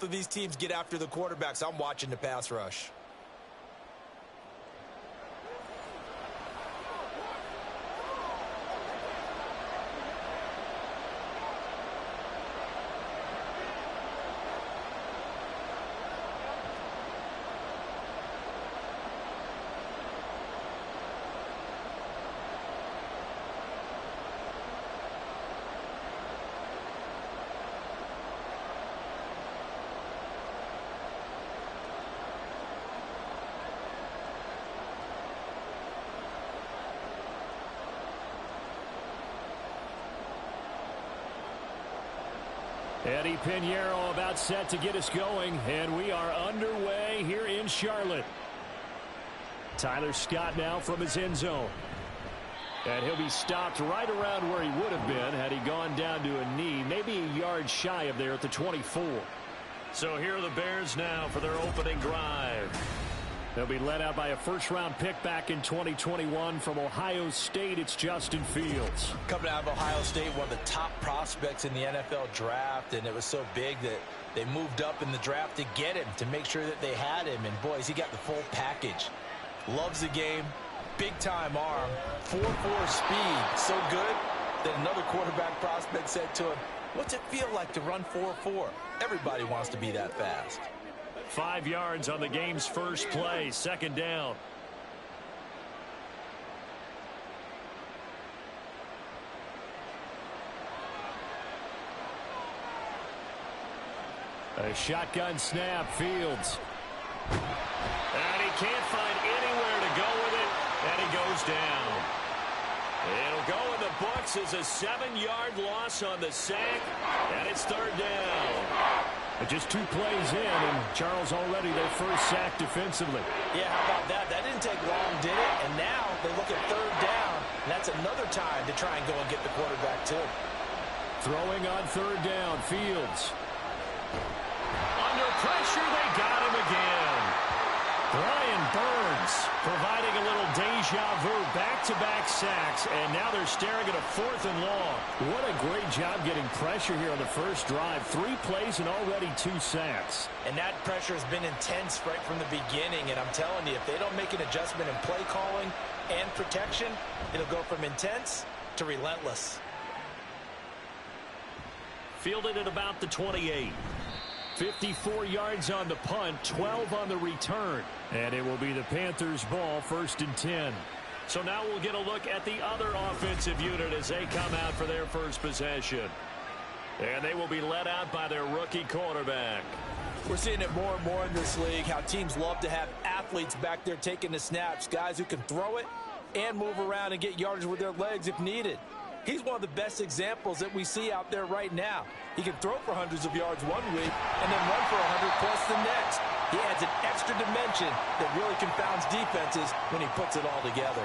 of these teams get after the quarterbacks. I'm watching the pass rush. Eddie Pinheiro about set to get us going, and we are underway here in Charlotte. Tyler Scott now from his end zone. And he'll be stopped right around where he would have been had he gone down to a knee, maybe a yard shy of there at the 24. So here are the Bears now for their opening drive. They'll be led out by a first-round pick back in 2021 from Ohio State. It's Justin Fields. Coming out of Ohio State, one of the top prospects in the NFL draft, and it was so big that they moved up in the draft to get him, to make sure that they had him. And, boys, he got the full package. Loves the game, big-time arm, 4.4 speed, so good that another quarterback prospect said to him, "What's it feel like to run 4.4? Everybody wants to be that fast." 5 yards on the game's first play, second down. A shotgun snap, Fields. And he can't find anywhere to go with it, and he goes down. It'll go in the books as a 7-yard loss on the sack, and it's third down. But just 2 plays in, and Charles already their first sack defensively. Yeah, how about that? That didn't take long, did it? And now they look at third down, and that's another time to try and go and get the quarterback, too. Throwing on third down, Fields. Under pressure, they got him again. Brian Burns providing a little deja vu, back-to-back sacks, and now they're staring at a 4th and long. What a great job getting pressure here on the first drive. 3 plays and already 2 sacks. And that pressure has been intense right from the beginning, and I'm telling you, if they don't make an adjustment in play calling and protection, it'll go from intense to relentless. Fielded at about the 28. 54 yards on the punt, 12 on the return. And it will be the Panthers' ball, 1st and 10. So now we'll get a look at the other offensive unit as they come out for their first possession. And they will be led out by their rookie quarterback. We're seeing it more and more in this league, how teams love to have athletes back there taking the snaps, guys who can throw it and move around and get yardage with their legs if needed. He's one of the best examples that we see out there right now. He can throw for hundreds of yards one week and then run for 100 plus the next. He adds an extra dimension that really confounds defenses when he puts it all together.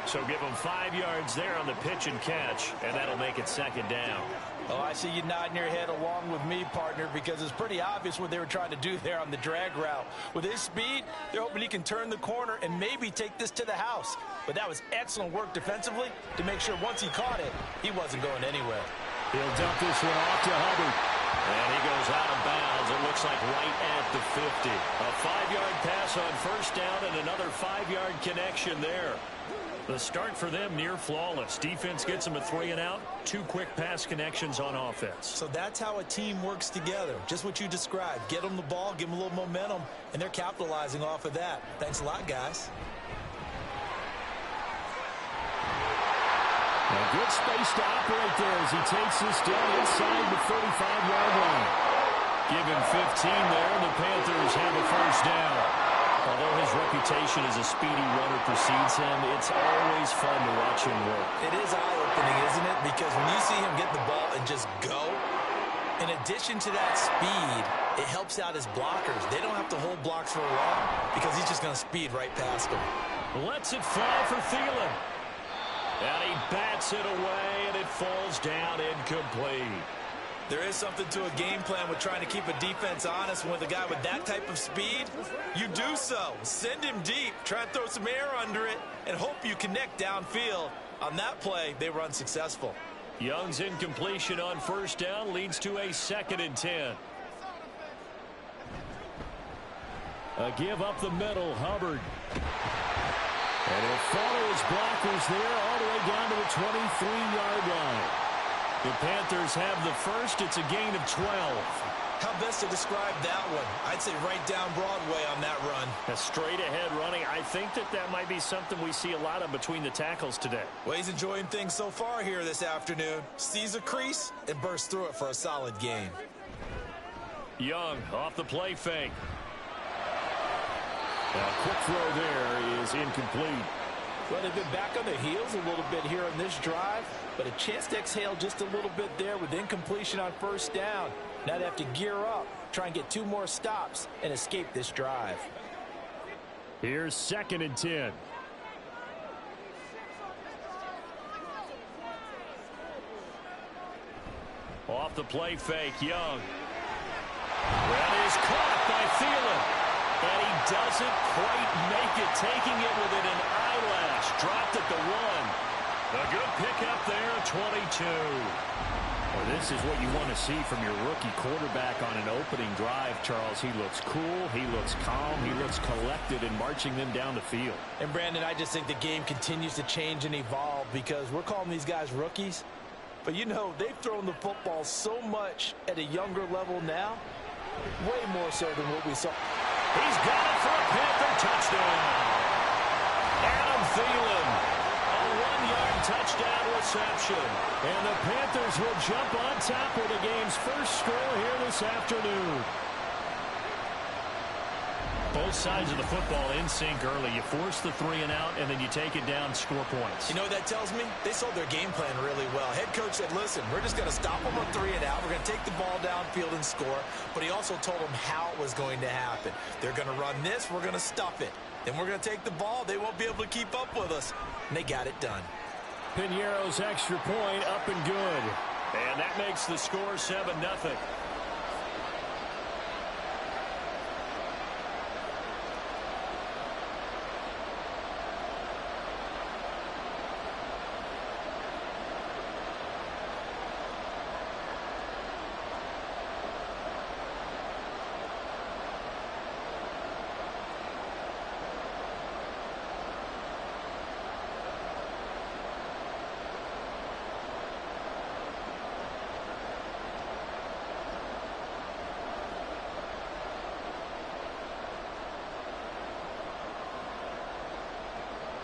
So give him 5 yards there on the pitch and catch, and that'll make it second down. Oh, I see you nodding your head along with me, partner, because it's pretty obvious what they were trying to do there on the drag route. With his speed, they're hoping he can turn the corner and maybe take this to the house. But that was excellent work defensively to make sure once he caught it, he wasn't going anywhere. He'll dump this one off to Hubbard. And he goes out of bounds, it looks like right at the 50. A 5-yard pass on first down and another 5-yard connection there. The start for them near flawless. Defense gets them a 3 and out. 2 quick pass connections on offense. So that's how a team works together. Just what you described. Get them the ball, give them a little momentum, and they're capitalizing off of that. Thanks a lot, guys. A good space to operate there as he takes this down inside the 35-yard line. Give him 15 there, and the Panthers have a first down. Although his reputation as a speedy runner precedes him, it's always fun to watch him work. It is eye-opening, isn't it? Because when you see him get the ball and just go, in addition to that speed, it helps out his blockers. They don't have to hold blocks for long because he's just going to speed right past them. Lets it fly for Thielen. And he bats it away, and it falls down incomplete. There is something to a game plan with trying to keep a defense honest. With a guy with that type of speed, you do so. Send him deep, try and throw some air under it, and hope you connect downfield. On that play, they were unsuccessful. Young's incompletion on first down leads to a 2nd and 10. A give up the middle, Hubbard. And he'll follow his blockers there all the way down to the 23-yard line. The Panthers have the first. It's a gain of 12. How best to describe that one? I'd say right down Broadway on that run. A straight-ahead running. I think that might be something we see a lot of between the tackles today. Well, he's enjoying things so far here this afternoon. Sees a crease and bursts through it for a solid gain. Young off the play fake. A quick throw there is incomplete. Well, they've been back on their heels a little bit here on this drive, but a chance to exhale just a little bit there with incompletion on first down. Now they have to gear up, try and get 2 more stops, and escape this drive. Here's 2nd and 10. Off the play fake, Young. That is caught by Thielen. And he doesn't quite make it, taking it within an eyelash. Dropped at the 1. A good pickup there, 22. Well, this is what you want to see from your rookie quarterback on an opening drive, Charles. He looks cool, he looks calm, he looks collected in marching them down the field. And, Brandon, I just think the game continues to change and evolve because we're calling these guys rookies. But, you know, they've thrown the football so much at a younger level now, way more so than what we saw. He's got it for a Panther touchdown. Adam Thielen, a 1-yard touchdown reception. And the Panthers will jump on top with the game's first score here this afternoon. Both sides of the football in sync early. You force the 3 and out, and then you take it down, score points. You know what that tells me? They sold their game plan really well. Head coach said, listen, we're just going to stop them on 3 and out. We're going to take the ball downfield and score. But he also told them how it was going to happen. They're going to run this. We're going to stuff it. Then we're going to take the ball. They won't be able to keep up with us. And they got it done. Piñeiro's extra point up and good. And that makes the score 7-0.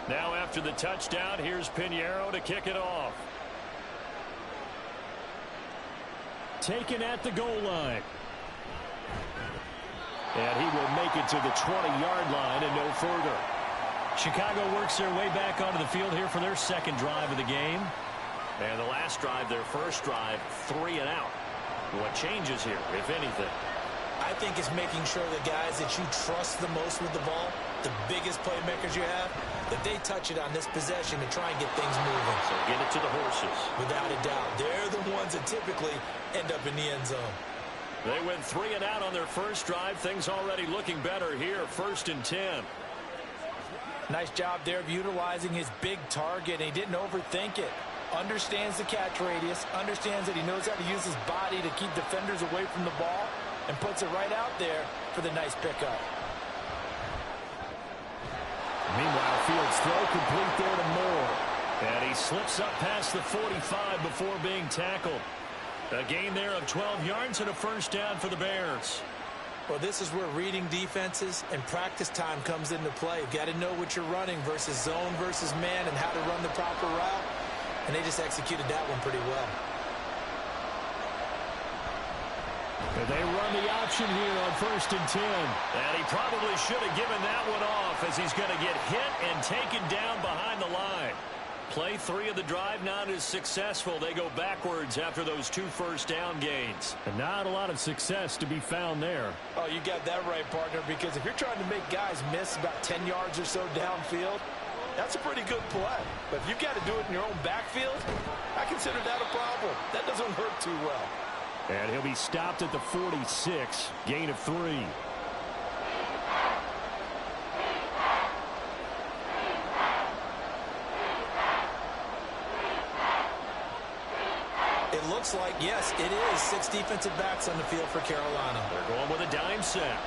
Now after the touchdown, here's Piñeiro to kick it off. Taken at the goal line. And he will make it to the 20-yard line and no further. Chicago works their way back onto the field here for their second drive of the game. And the last drive, their first drive, 3 and out. What changes here, if anything? I think it's making sure the guys that you trust the most with the ball, the biggest playmakers you have, that they touch it on this possession to try and get things moving. So get it to the horses. Without a doubt. They're the ones that typically end up in the end zone. They went 3 and out on their first drive. Things already looking better here. 1st and 10. Nice job there of utilizing his big target. He didn't overthink it. Understands the catch radius. Understands that he knows how to use his body to keep defenders away from the ball. And puts it right out there for the nice pickup. Meanwhile, Fields' throw complete there to Moore. And he slips up past the 45 before being tackled. A gain there of 12 yards and a first down for the Bears. Well, this is where reading defenses and practice time comes into play. You've got to know what you're running versus zone versus man and how to run the proper route. And they just executed that one pretty well. And they run the option here on 1st and 10. And he probably should have given that one off as he's going to get hit and taken down behind the line. Play 3 of the drive not as successful. They go backwards after those 2 first down gains. And not a lot of success to be found there. Oh, you got that right, partner, because if you're trying to make guys miss about 10 yards or so downfield, that's a pretty good play. But if you've got to do it in your own backfield, I consider that a problem. That doesn't work too well. And he'll be stopped at the 46, gain of 3. It looks like, yes, it is 6 defensive backs on the field for Carolina. They're going with a dime set.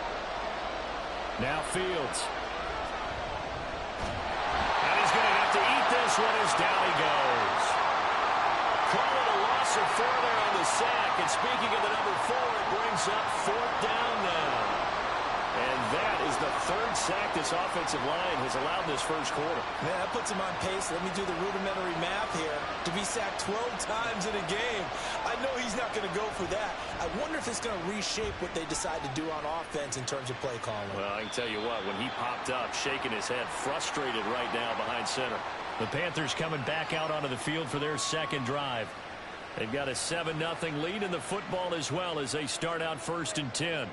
Now Fields. And he's going to have to eat this one as down he goes. Call it a loss of 4 there on the sack. And speaking of the number 4, it brings up 4th down now. And that is the 3rd sack this offensive line has allowed this first quarter. Man, that puts him on pace. Let me do the rudimentary math here. To be sacked 12 times in a game, I know he's not going to go for that. I wonder if it's going to reshape what they decide to do on offense in terms of play calling. Well, I can tell you what, when he popped up, shaking his head, frustrated right now behind center. The Panthers coming back out onto the field for their second drive. They've got a 7-0 lead in the football as well as they start out 1st and 10.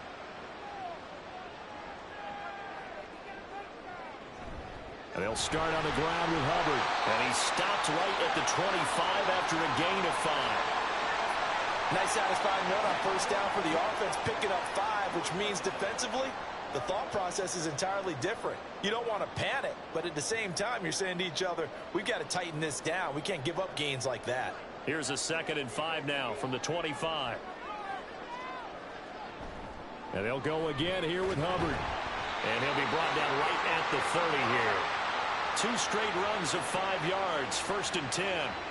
And they'll start on the ground with Hubbard. And he stopped right at the 25 after a gain of 5. Nice satisfying run on 1st down for the offense, picking up 5, which means defensively, the thought process is entirely different. You don't want to panic, but at the same time, you're saying to each other, we've got to tighten this down. We can't give up gains like that. Here's a 2nd and 5 now from the 25. And they'll go again here with Hubbard. And he'll be brought down right at the 30 here. 2 straight runs of 5 yards, 1st and 10.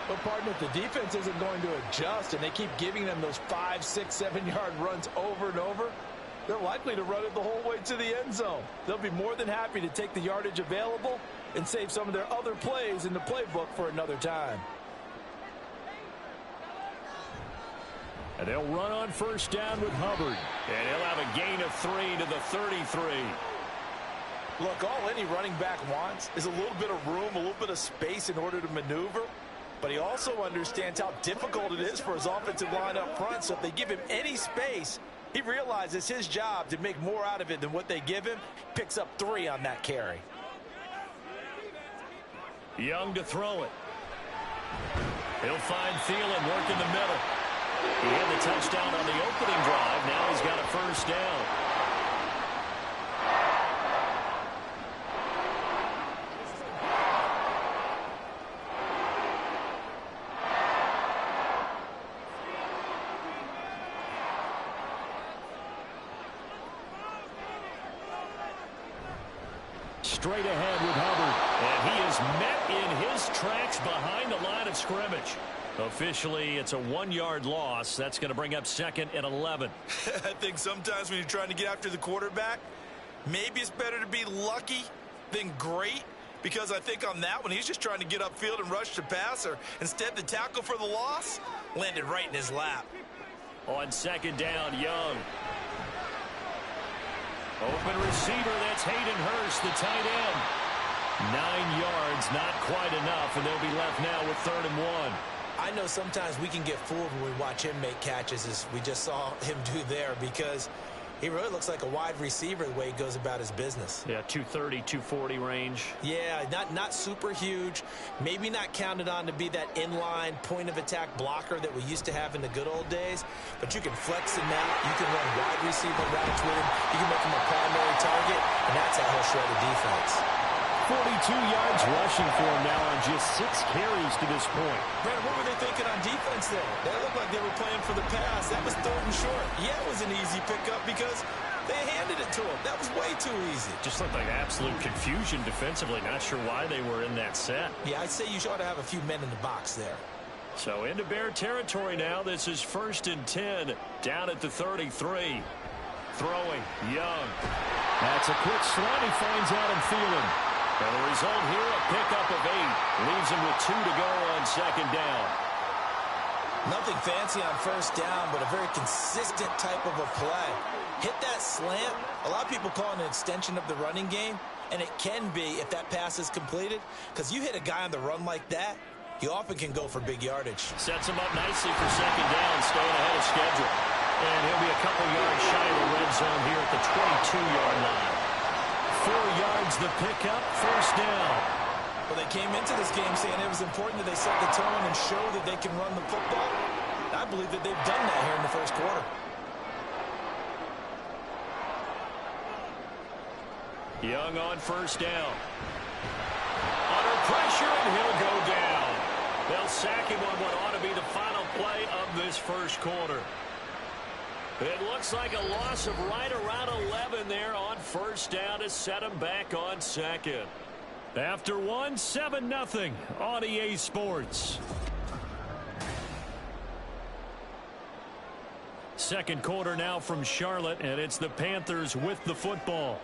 But, partner, if the defense isn't going to adjust and they keep giving them those 5, 6, 7-yard runs over and over, they're likely to run it the whole way to the end zone. They'll be more than happy to take the yardage available and save some of their other plays in the playbook for another time. And they'll run on 1st down with Hubbard. And he'll have a gain of 3 to the 33. Look, all any running back wants is a little bit of room, a little bit of space in order to maneuver. But he also understands how difficult it is for his offensive line up front. So if they give him any space, he realizes his job to make more out of it than what they give him. Picks up 3 on that carry. Young to throw it. He'll find Thielen, work in the middle. He had the touchdown on the opening drive. Now he's got a 1st down. Straight ahead with Hubbard. And he is met in his tracks behind the line of scrimmage. Officially, it's a 1-yard loss. That's going to bring up 2nd and 11. I think sometimes when you're trying to get after the quarterback, maybe it's better to be lucky than great. Because I think on that one, he's just trying to get upfield and rush the passer. Instead, the tackle for the loss landed right in his lap. On 2nd down, Young. Open receiver, that's Hayden Hurst, the tight end. 9 yards, not quite enough, and they'll be left now with 3rd and 1. I know sometimes we can get fooled when we watch him make catches, as we just saw him do there, because he really looks like a wide receiver the way he goes about his business. Yeah, 230, 240 range. Yeah, not super huge. Maybe not counted on to be that inline point-of-attack blocker that we used to have in the good old days, but you can flex him out. You can run wide receiver routes with him. You can make him a primary target, and that's how he'll shred a defense. 42 yards rushing for him now on just 6 carries to this point. Brandon, what were they thinking on defense there? They looked like they were playing for the pass. That was 3rd and short. Yeah, it was an easy pickup because they handed it to him. That was way too easy. Just looked like absolute confusion defensively. Not sure why they were in that set. Yeah, I'd say you ought to have a few men in the box there. So into Bear territory now. This is 1st and 10 down at the 33. Throwing, Young. That's a quick slant. He finds Adam Thielen. And the result here, a pickup of 8. Leaves him with 2 to go on 2nd down. Nothing fancy on 1st down, but a very consistent type of a play. Hit that slant. A lot of people call it an extension of the running game, and it can be if that pass is completed, because you hit a guy on the run like that, you often can go for big yardage. Sets him up nicely for 2nd down, staying ahead of schedule. And he'll be a couple yards shy of the red zone here at the 22-yard line. 4 yards the pickup, 1st down. Well, they came into this game saying it was important that they set the tone and show that they can run the football. I believe that they've done that here in the 1st quarter. Young on 1st down. Under pressure, and he'll go down. They'll sack him on what ought to be the final play of this 1st quarter. It looks like a loss of right around 11 there on first down to set him back on second. After one, 7-0 on EA Sports. Second quarter now from Charlotte, and it's the Panthers with the football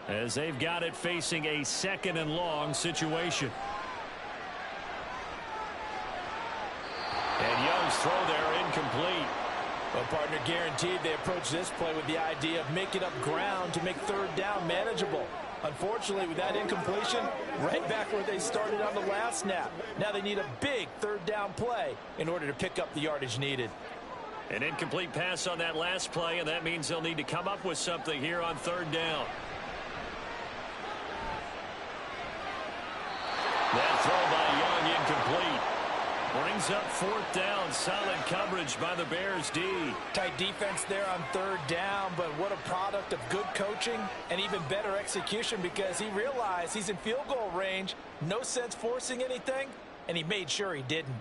as they've got it facing a 2nd and long situation. And Young's throw there incomplete. Well, partner, guaranteed they approach this play with the idea of making up ground to make third down manageable. Unfortunately, with that incompletion, right back where they started on the last snap. Now they need a big third down play in order to pick up the yardage needed. An incomplete pass on that last play, and that means they'll need to come up with something here on third down. That throw by Young incomplete. Brings up fourth down. Solid coverage by the Bears D. Tight defense there on third down, but what a product of good coaching and even better execution, because he realized he's in field goal range. No sense forcing anything, and he made sure he didn't.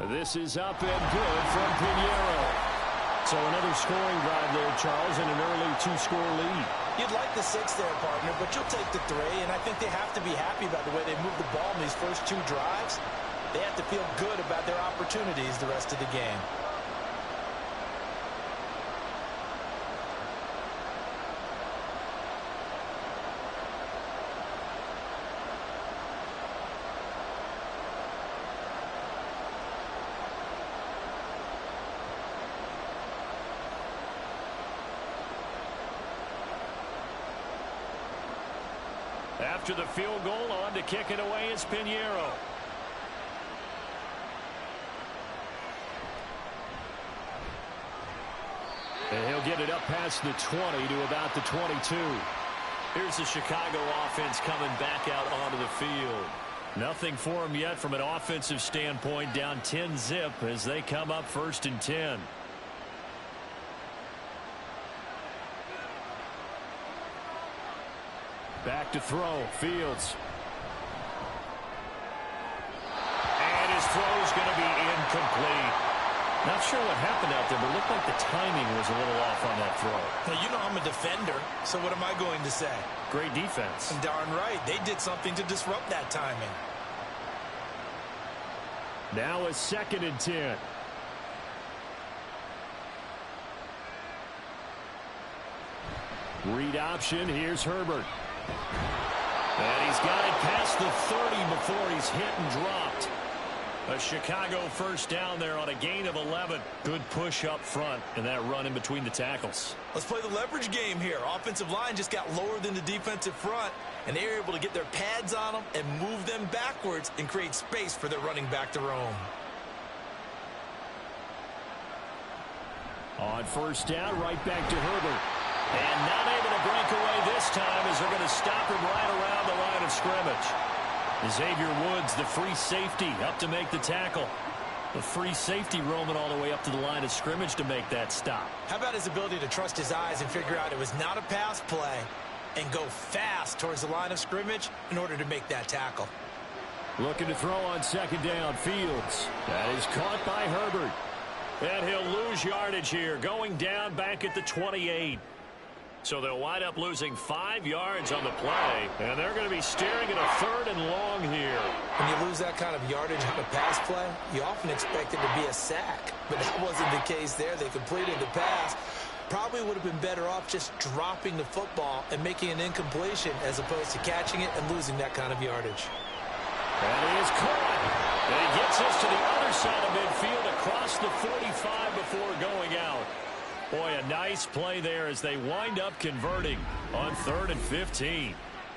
This is up and good from Pinheiro. So another scoring drive there, Charles, and an early 2-score lead. You'd like the 6 there, partner, but you'll take the 3, and I think they have to be happy about the way they moved the ball in these first 2 drives. They have to feel good about their opportunities the rest of the game. After the field goal, on to kick it away is Pinheiro. And he'll get it up past the 20 to about the 22. Here's the Chicago offense coming back out onto the field. Nothing for them yet from an offensive standpoint, down 10-zip as they come up 1st and 10. Back to throw, Fields. And his throw's going to be incomplete. Not sure what happened out there, but it looked like the timing was a little off on that throw. Now, you know I'm a defender, so what am I going to say? Great defense. Darn right. They did something to disrupt that timing. Now a 2nd and 10. Read option. Here's Herbert. And he's got it past the 30 before he's hit and dropped. A Chicago first down there on a gain of 11. Good push up front and that run in between the tackles. Let's play the leverage game here. Offensive line just got lower than the defensive front, and they were able to get their pads on them and move them backwards and create space for their running back to roam. On first down, right back to Herbert. And not able to break away this time as they're going to stop him right around the line of scrimmage. Xavier Woods, the free safety, up to make the tackle. The free safety roaming all the way up to the line of scrimmage to make that stop. How about his ability to trust his eyes and figure out it was not a pass play and go fast towards the line of scrimmage in order to make that tackle. Looking to throw on 2nd down, Fields. That is caught by Herbert. And he'll lose yardage here, going down back at the 28. So they'll wind up losing 5 yards on the play, and they're going to be staring at a 3rd and long here. When you lose that kind of yardage on a pass play, you often expect it to be a sack. But that wasn't the case there. They completed the pass. Probably would have been better off just dropping the football and making an incompletion as opposed to catching it and losing that kind of yardage. And he is caught. And he gets us to the other side of midfield across the 45 before going out. Boy, a nice play there as they wind up converting on 3rd and 15.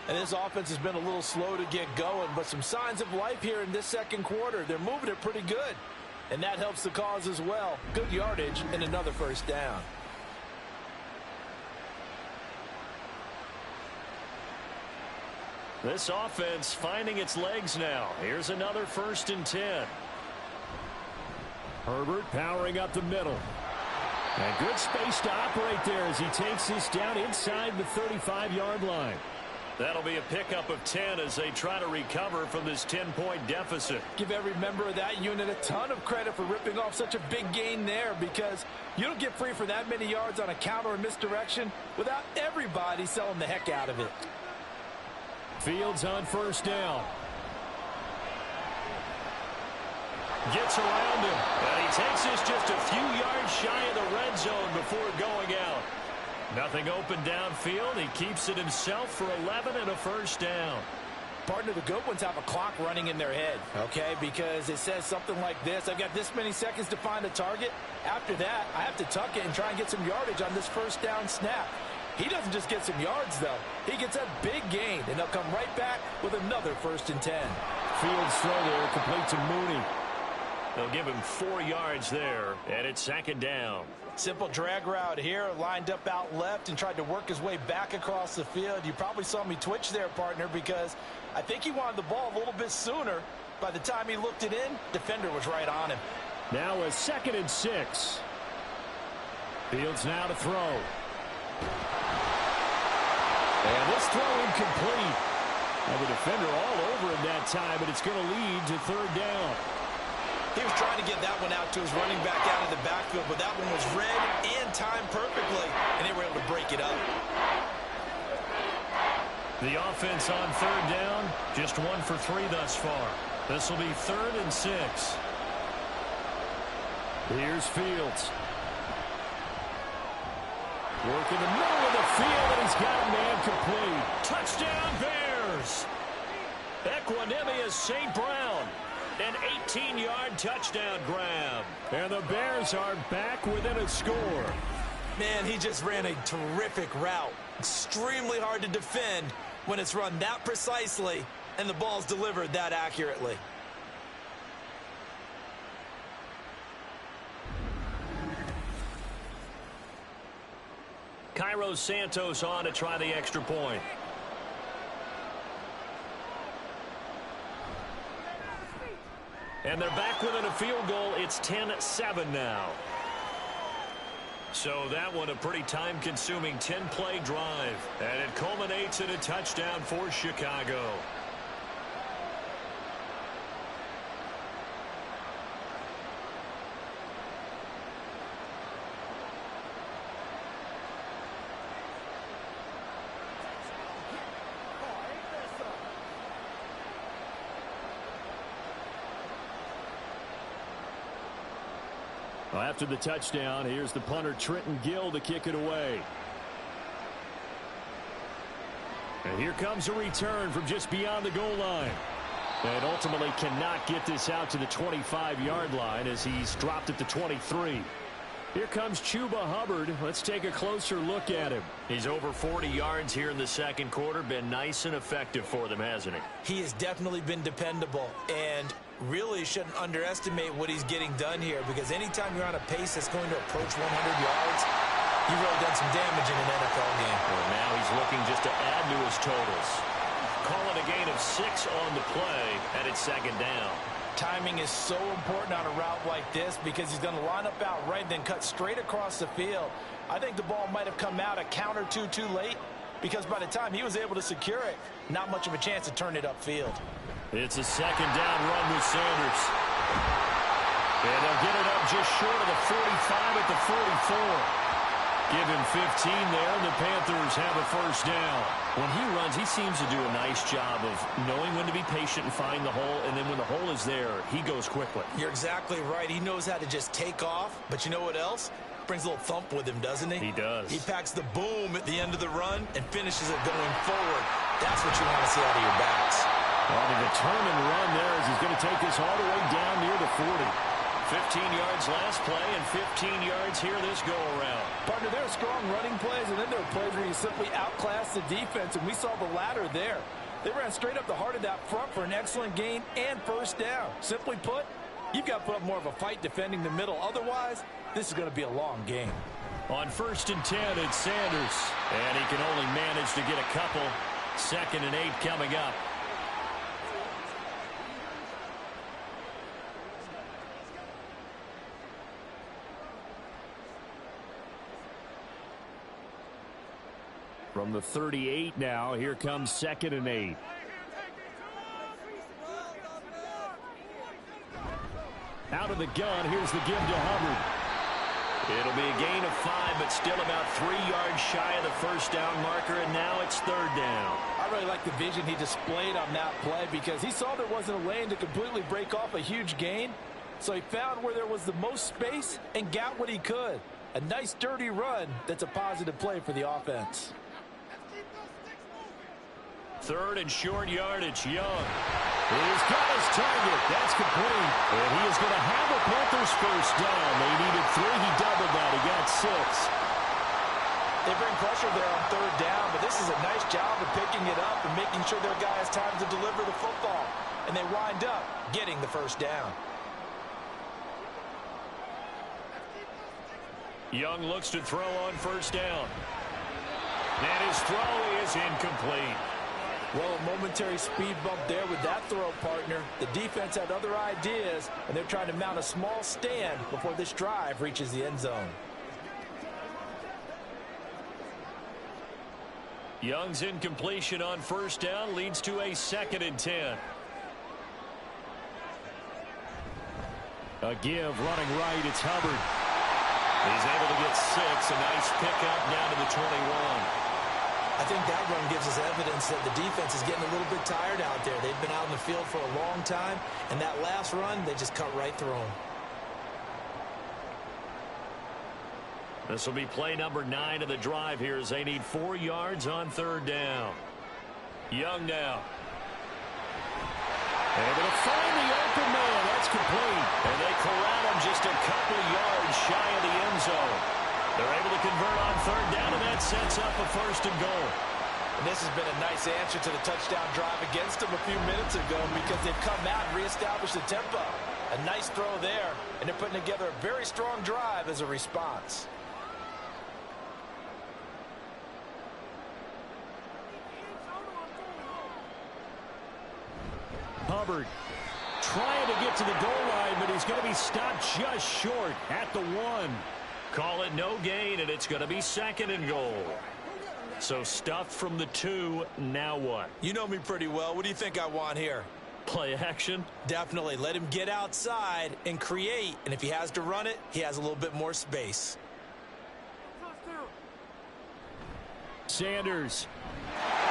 And this offense has been a little slow to get going, but some signs of life here in this 2nd quarter. They're moving it pretty good, and that helps the cause as well. Good yardage and another first down. This offense finding its legs now. Here's another 1st and 10. Herbert powering up the middle. And good space to operate there as he takes this down inside the 35-yard line. That'll be a pickup of 10 as they try to recover from this 10-point deficit. Give every member of that unit a ton of credit for ripping off such a big gain there, because you don't get free for that many yards on a counter or misdirection without everybody selling the heck out of it. Fields on first down. Gets around him, and he takes this just a few yards shy of the red zone before going out. Nothing open downfield. He keeps it himself for 11 and a first down. Partner, the good ones have a clock running in their head, okay? Because it says something like this: I've got this many seconds to find a target. After that, I have to tuck it and try and get some yardage on this first down snap. He doesn't just get some yards, though. He gets a big gain, and they'll come right back with another 1st and 10. Fields throw there, complete to Mooney. They'll give him 4 yards there, and it's 2nd down. Simple drag route here, lined up out left and tried to work his way back across the field. You probably saw me twitch there, partner, because I think he wanted the ball a little bit sooner. By the time he looked it in, defender was right on him. Now a 2nd and 6. Fields now to throw. And this throw incomplete. Now the defender all over him that time, but it's going to lead to 3rd down. He was trying to get that one out to his running back out of the backfield, but that one was read and timed perfectly, and they were able to break it up. The offense on 3rd down, just 1 for 3 thus far. This will be 3rd and 6. Here's Fields. Working the middle of the field, and he's got a man complete. Touchdown, Bears! Equanimous St. Brown. An 18-yard touchdown grab. And the Bears are back within a score. Man, he just ran a terrific route. Extremely hard to defend when it's run that precisely and the ball's delivered that accurately. Cairo Santos on to try the extra point. And they're back within a field goal. It's 10-7 now. So that one a pretty time-consuming 10-play drive. And it culminates in a touchdown for Chicago. Well, after the touchdown, here's the punter Trenton Gill to kick it away. And here comes a return from just beyond the goal line. And ultimately cannot get this out to the 25-yard line as he's dropped it to 23. Here comes Chuba Hubbard. Let's take a closer look at him. He's over 40 yards here in the 2nd quarter. Been nice and effective for them, hasn't he? He has definitely been dependable, and really shouldn't underestimate what he's getting done here, because anytime you're on a pace that's going to approach 100 yards, you've really done some damage in an NFL game. Well, now he's looking just to add to his totals. Call it a gain of 6 on the play, and it's 2nd down. Timing is so important on a route like this, because he's going to line up out right, then cut straight across the field. I think the ball might have come out a count or two too late, because by the time he was able to secure it, not much of a chance to turn it upfield. It's a 2nd down run with Sanders. And they'll get it up just short of the 45 at the 44. Give him 15 there, and the Panthers have a first down. When he runs, he seems to do a nice job of knowing when to be patient and find the hole, and then when the hole is there, he goes quickly. You're exactly right. He knows how to just take off, but you know what else? Brings a little thump with him, doesn't he? He does. He packs the boom at the end of the run and finishes it going forward. That's what you want to see out of your backs. Well, the determined run there as he's going to take this all the way down near the 40. 15 yards last play and 15 yards here this go-around. Partner, there are strong running plays, and then there are plays where you simply outclass the defense, and we saw the latter there. They ran straight up the heart of that front for an excellent gain and first down. Simply put, you've got to put up more of a fight defending the middle. Otherwise, this is going to be a long game. On 1st and 10, it's Sanders. And he can only manage to get a couple. 2nd and 8 coming up. From the 38 now, here comes 2nd and 8. Out of the gun, here's the give to Hubbard. It'll be a gain of 5, but still about 3 yards shy of the first down marker, and now it's 3rd down. I really like the vision he displayed on that play because he saw there wasn't a lane to completely break off a huge gain. So he found where there was the most space and got what he could. A nice dirty run that's a positive play for the offense. 3rd and short yardage. Young. He's got his target. That's complete. And he is going to have the Panthers first down. They needed 3. He doubled that. He got 6. They bring pressure there on 3rd down, but this is a nice job of picking it up and making sure their guy has time to deliver the football. And they wind up getting the first down. Young looks to throw on 1st down. And his throw is incomplete. Well, a momentary speed bump there with that throw, partner. The defense had other ideas, and they're trying to mount a small stand before this drive reaches the end zone. Young's incompletion on 1st down leads to a 2nd and 10. A give running right. It's Hubbard. He's able to get 6. A nice pickup down to the 21. I think that run gives us evidence that the defense is getting a little bit tired out there. They've been out in the field for a long time, and that last run, they just cut right through them. This will be play number 9 of the drive here as they need 4 yards on 3rd down. Young now. Able to find the open man. That's complete. And they corral him just a couple yards shy of the end zone. They're able to convert on 3rd down, and that sets up a 1st and goal. And this has been a nice answer to the touchdown drive against them a few minutes ago because they've come out and reestablished the tempo. A nice throw there, and they're putting together a very strong drive as a response. Hubbard trying to get to the goal line, but he's going to be stopped just short at the 1. Call it no gain, and it's going to be 2nd and goal. So stuffed from the 2, now what? You know me pretty well. What do you think I want here? Play action? Definitely. Let him get outside and create, and if he has to run it, he has a little bit more space. Sanders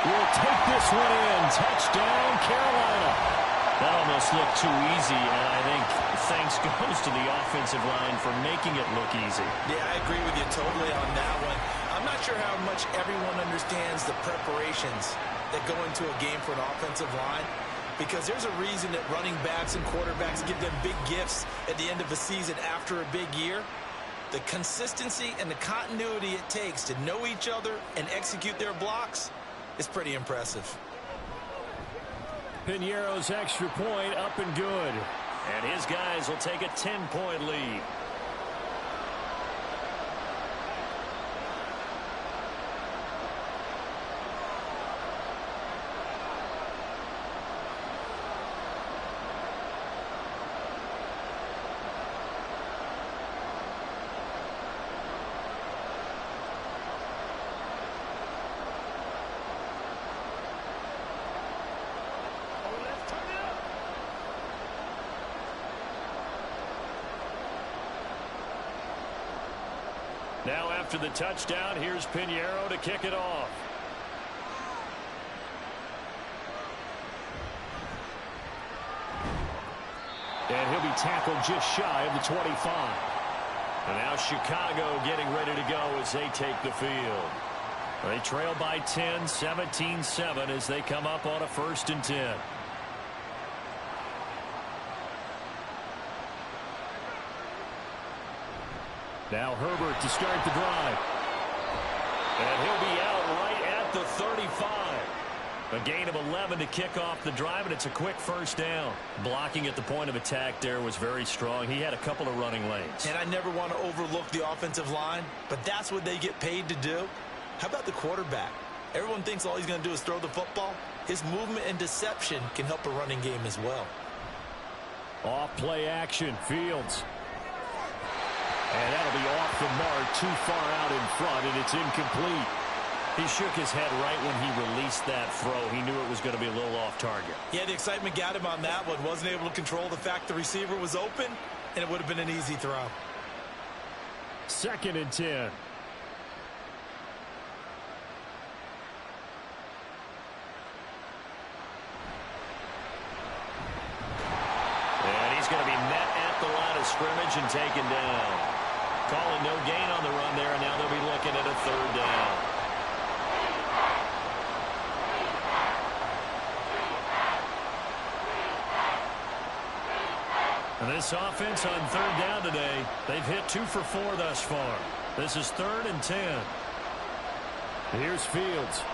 will take this one in. Touchdown, Carolina. That almost looked too easy, and I think thanks goes to the offensive line for making it look easy. Yeah, I agree with you totally on that one. I'm not sure how much everyone understands the preparations that go into a game for an offensive line, because there's a reason that running backs and quarterbacks give them big gifts at the end of the season after a big year. The consistency and the continuity it takes to know each other and execute their blocks is pretty impressive. Piñeiro's extra point up and good. And his guys will take a 10-point lead. Now after the touchdown, here's Piñeiro to kick it off. And he'll be tackled just shy of the 25. And now Chicago getting ready to go as they take the field. They trail by 10, 17-7 as they come up on a 1st and 10. Now Herbert to start the drive. And he'll be out right at the 35. A gain of 11 to kick off the drive, and it's a quick 1st down. Blocking at the point of attack there was very strong. He had a couple of running lanes. And I never want to overlook the offensive line, but that's what they get paid to do. How about the quarterback? Everyone thinks all he's going to do is throw the football. His movement and deception can help a running game as well. Off play action, Fields. And that'll be off the mark, too far out in front, and it's incomplete. He shook his head right when he released that throw. He knew it was going to be a little off target. Yeah, the excitement got him on that one. Wasn't able to control the fact the receiver was open, and it would have been an easy throw. 2nd and 10. And he's going to be met at the line of scrimmage and taken down. Calling no gain on the run there, and now they'll be looking at a 3rd down. And this offense on 3rd down today, they've hit 2 for 4 thus far. This is 3rd and 10. Here's Fields.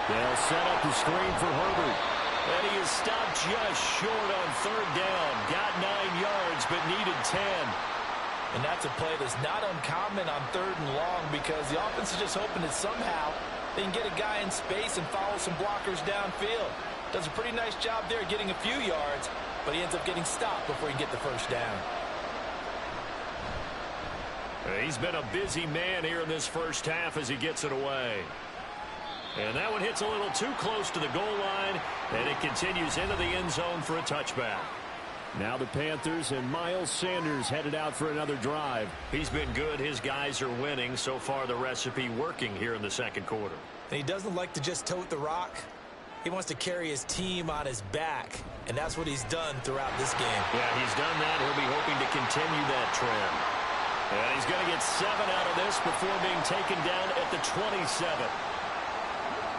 They'll set up the screen for Herbert. And he is stopped just short on 3rd down. Got 9 yards, but needed 10. And that's a play that's not uncommon on 3rd and long because the offense is just hoping that somehow they can get a guy in space and follow some blockers downfield. Does a pretty nice job there getting a few yards, but he ends up getting stopped before he can get the 1st down. He's been a busy man here in this 1st half as he gets it away. And that one hits a little too close to the goal line, and it continues into the end zone for a touchback. Now the Panthers and Miles Sanders headed out for another drive. He's been good. His guys are winning. So far, the recipe working here in the 2nd quarter. And he doesn't like to just tote the rock. He wants to carry his team on his back, and that's what he's done throughout this game. Yeah, he's done that. He'll be hoping to continue that trend. And he's going to get 7 out of this before being taken down at the 27.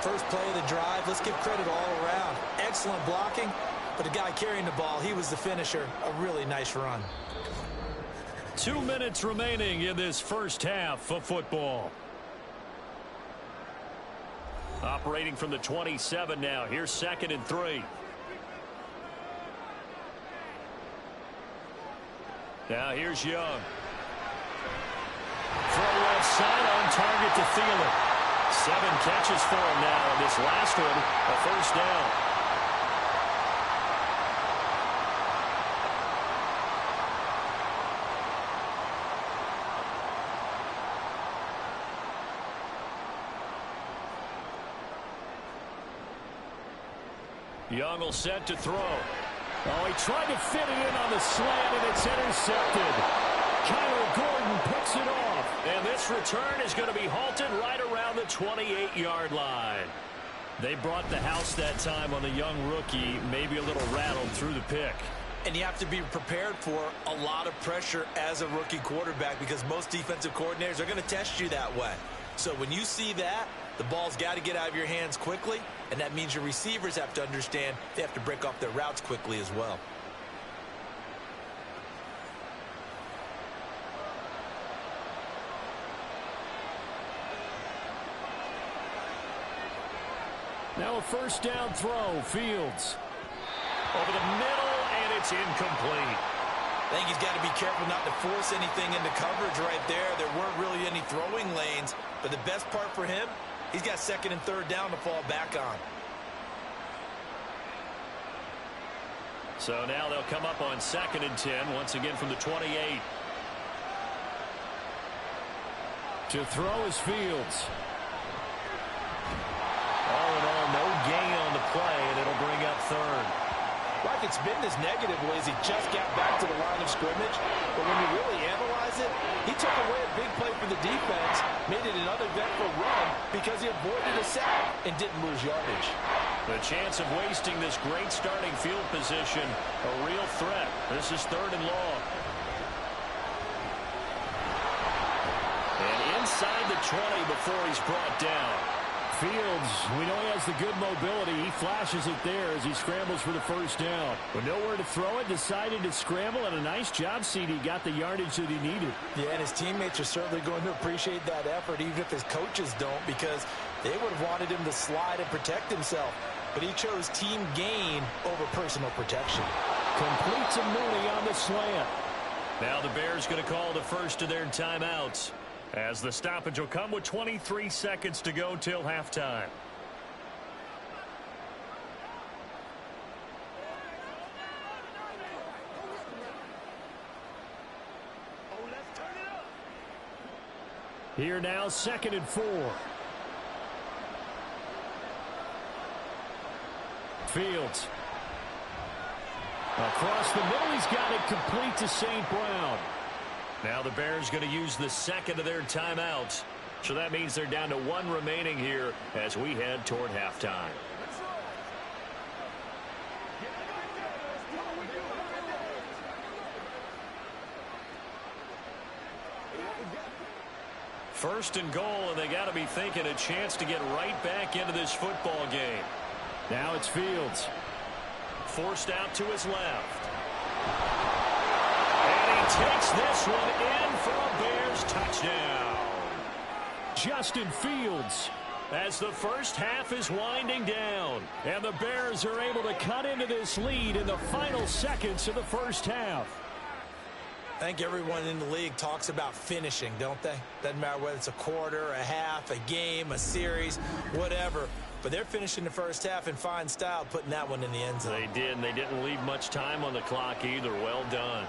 First play of the drive, let's give credit all around. Excellent blocking, but the guy carrying the ball, he was the finisher. A really nice run. 2 minutes remaining in this 1st half of football. Operating from the 27 now. Here's 2nd and 3. Now here's Young. Throw left side on target to Thielen. 7 catches for him now, and this last one, a 1st down. Young will set to throw. Oh, he tried to fit it in on the slant, and it's intercepted. Kyler Gordon picks it off. And this return is going to be halted right around the 28-yard line. They brought the house that time on the young rookie, maybe a little rattled through the pick. And you have to be prepared for a lot of pressure as a rookie quarterback because most defensive coordinators are going to test you that way. So when you see that, the ball's got to get out of your hands quickly, and that means your receivers have to understand they have to break off their routes quickly as well. Now a 1st down throw, Fields. Over the middle, and it's incomplete. I think he's got to be careful not to force anything into coverage right there. There weren't really any throwing lanes, but the best part for him, he's got 2nd and 3rd down to fall back on. So now they'll come up on 2nd and 10, once again from the 28. To throw is Fields. All in all, no gain on the play, and it'll bring up 3rd. Like it's been this negative ways, he just got back to the line of scrimmage. But when you really analyze it, he took away a big play for the defense, made it an uneventful run because he avoided a sack and didn't lose yardage. The chance of wasting this great starting field position, a real threat. This is 3rd and long. And inside the 20 before he's brought down. Fields, we know he has the good mobility. He flashes it there as he scrambles for the 1st down. But nowhere to throw it, decided to scramble, and a nice job, CD. Got the yardage that he needed. Yeah, and his teammates are certainly going to appreciate that effort, even if his coaches don't, because they would have wanted him to slide and protect himself. But he chose team gain over personal protection. Complete to Mooney on the slant. Now the Bears going to call the first of their timeouts, as the stoppage will come with 23 seconds to go till halftime. Here now, 2nd and 4. Fields. Across the middle, he's got it complete to St. Brown. Now the Bears going to use the second of their timeouts. So that means they're down to one remaining here as we head toward halftime. First and goal, and they got to be thinking a chance to get right back into this football game. Now it's Fields. Forced out to his left. And he takes this one in for a Bears touchdown. Justin Fields, as the first half is winding down. And the Bears are able to cut into this lead in the final seconds of the first half. I think everyone in the league talks about finishing, don't they? Doesn't matter whether it's a quarter, a half, a game, a series, whatever. But they're finishing the first half in fine style, putting that one in the end zone. They did, and they didn't leave much time on the clock either. Well done.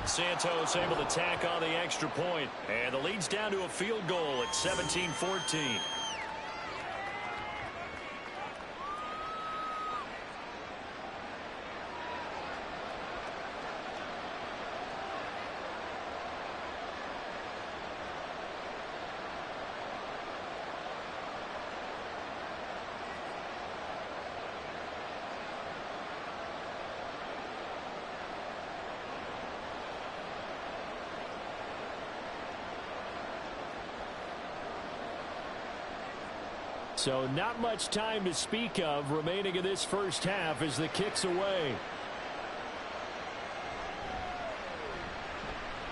Santos able to tack on the extra point, and the lead's down to a field goal at 17-14. So not much time to speak of remaining in this first half as the kick's away.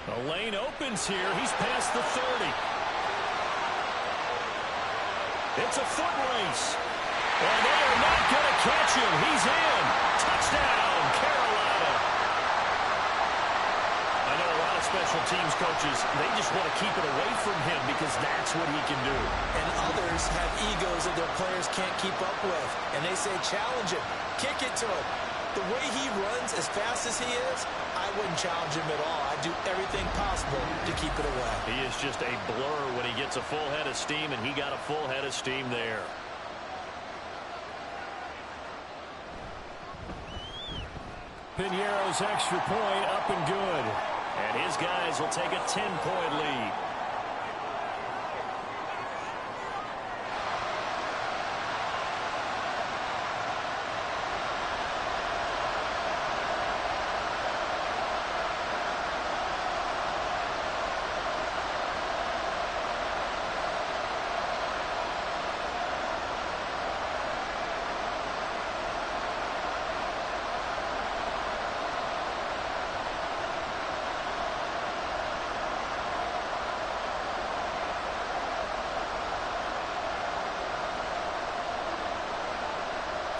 The lane opens here. He's past the 30. It's a foot race. And they are not going to catch him. He's in. Touchdown, Carolina. I know a lot of special teams coaches, they just want to keep it away from him because that's what he can do. And others have egos that their players can't keep up with. And they say, challenge him, kick it to him. The way he runs as fast as he is, I wouldn't challenge him at all. I'd do everything possible to keep it away. He is just a blur when he gets a full head of steam, and he got a full head of steam there. Piñeiro's extra point up and good. And his guys will take a 10-point lead.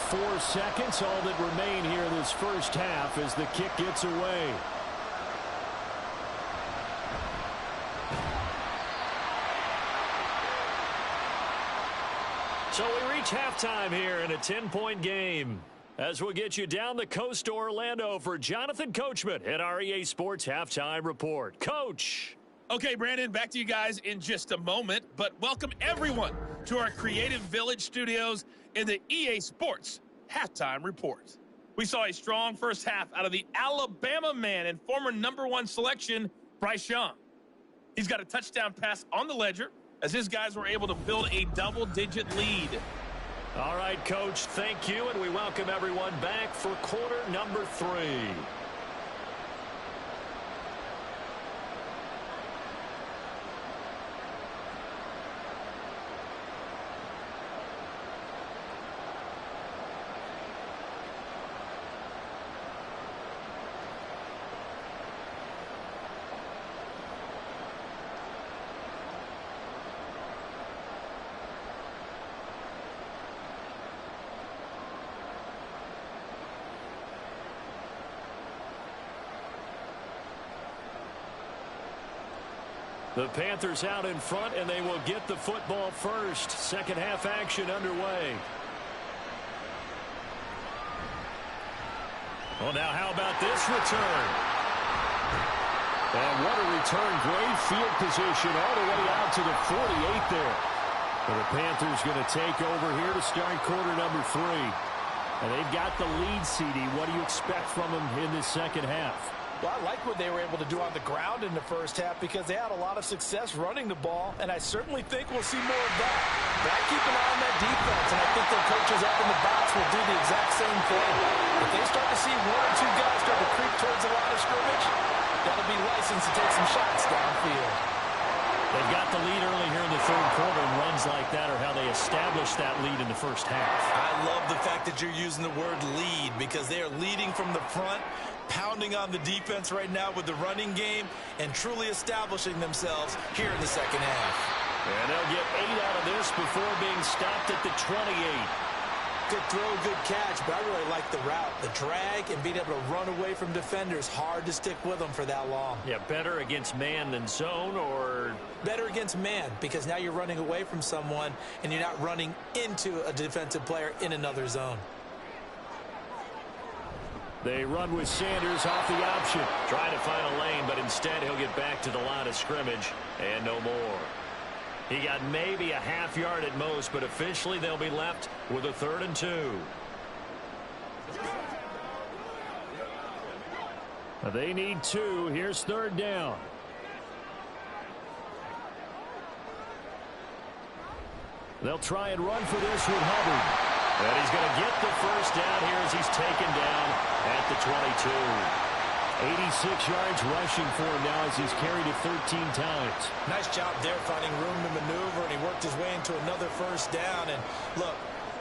Four seconds, all that remain here in this first half as the kick gets away. So we reach halftime here in a 10-point game. As we'll get you down the coast to Orlando for Jonathan Coachman at our EA Sports Halftime Report. Coach. Okay, Brandon, back to you guys in just a moment, but welcome everyone to our Creative Village studios in the EA Sports Halftime Report. We saw a strong first half out of the Alabama man and former #1 selection, Bryce Young. He's got a touchdown pass on the ledger as his guys were able to build a double-digit lead. All right, Coach, thank you, and we welcome everyone back for quarter number 3. The Panthers out in front, and they will get the football first. Second half action underway. Well, now how about this return? And what a return. Great field position all the way out to the 48 there. Well, the Panthers going to take over here to start quarter number 3. And they've got the lead, CD. What do you expect from them in this second half? Well, I like what they were able to do on the ground in the first half because they had a lot of success running the ball, and I certainly think we'll see more of that. But I keep an eye on that defense, and I think their coaches up in the box will do the exact same thing. If they start to see 1 or 2 guys start to creep towards the line of scrimmage, that'll be licensed to take some shots downfield. They've got the lead early here in the third quarter, and runs like that are how they establish that lead in the first half. I love the fact that you're using the word lead because they are leading from the front, pounding on the defense right now with the running game, and truly establishing themselves here in the second half. And they'll get 8 out of this before being stopped at the 28. Good throw, good catch, but I really like the route. The drag and being able to run away from defenders, hard to stick with them for that long. Yeah, better against man than zone, or? Better against man, because now you're running away from someone and you're not running into a defensive player in another zone. They run with Sanders off the option. Trying to find a lane, but instead he'll get back to the line of scrimmage and no more. He got maybe a half yard at most, but officially they'll be left with a 3rd and 2. They need 2. Here's 3rd down. They'll try and run for this with Hubbard. And he's going to get the first down here as he's taken down at the 22. 86 yards rushing for him now as he's carried it 13 times. Nice job there finding room to maneuver, and he worked his way into another first down. And look,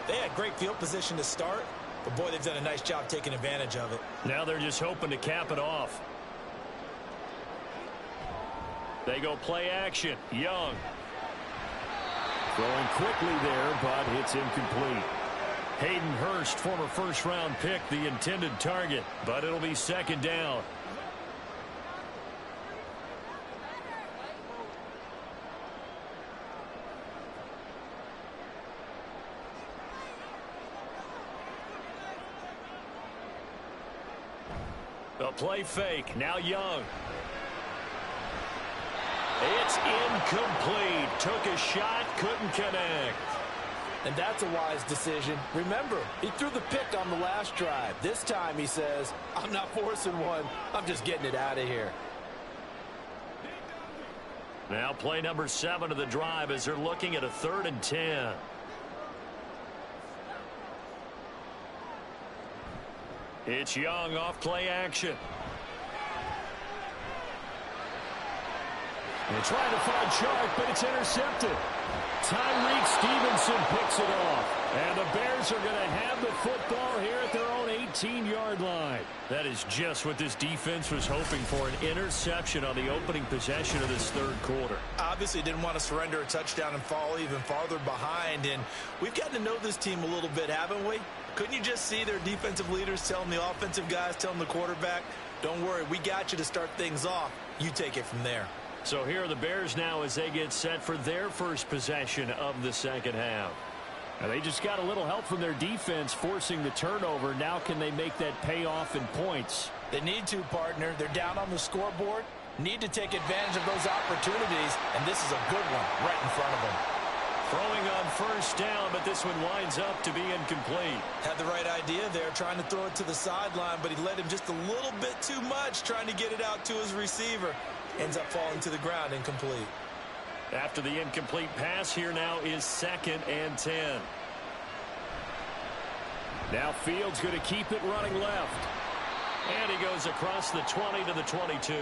they had great field position to start, but boy, they've done a nice job taking advantage of it. Now they're just hoping to cap it off. They go play action. Young. Throwing quickly there, but it's incomplete. Hayden Hurst, former first-round pick, the intended target, but it'll be 2nd down. The play fake, now Young. It's incomplete. Took a shot, couldn't connect. And that's a wise decision. Remember, he threw the pick on the last drive. This time he says, I'm not forcing one. I'm just getting it out of here. Now play number 7 of the drive as they're looking at a 3rd and 10. It's Young off play action. They're trying to find Chark, but it's intercepted. Tyreek Stevenson picks it off. And the Bears are going to have the football here at their own 18-yard line. That is just what this defense was hoping for, an interception on the opening possession of this third quarter. Obviously didn't want to surrender a touchdown and fall even farther behind. And we've gotten to know this team a little bit, haven't we? Couldn't you just see their defensive leaders telling the offensive guys, telling the quarterback, don't worry, we got you to start things off. You take it from there. So here are the Bears now as they get set for their first possession of the second half. Now they just got a little help from their defense forcing the turnover. Now can they make that pay off in points? They need to, partner. They're down on the scoreboard. Need to take advantage of those opportunities, and this is a good one right in front of them. Throwing on first down, but this one winds up to be incomplete. Had the right idea there, trying to throw it to the sideline, but he led him just a little bit too much, trying to get it out to his receiver. Ends up falling to the ground, incomplete. After the incomplete pass, here now is 2nd and 10. Now Fields going to keep it running left. And he goes across the 20 to the 22.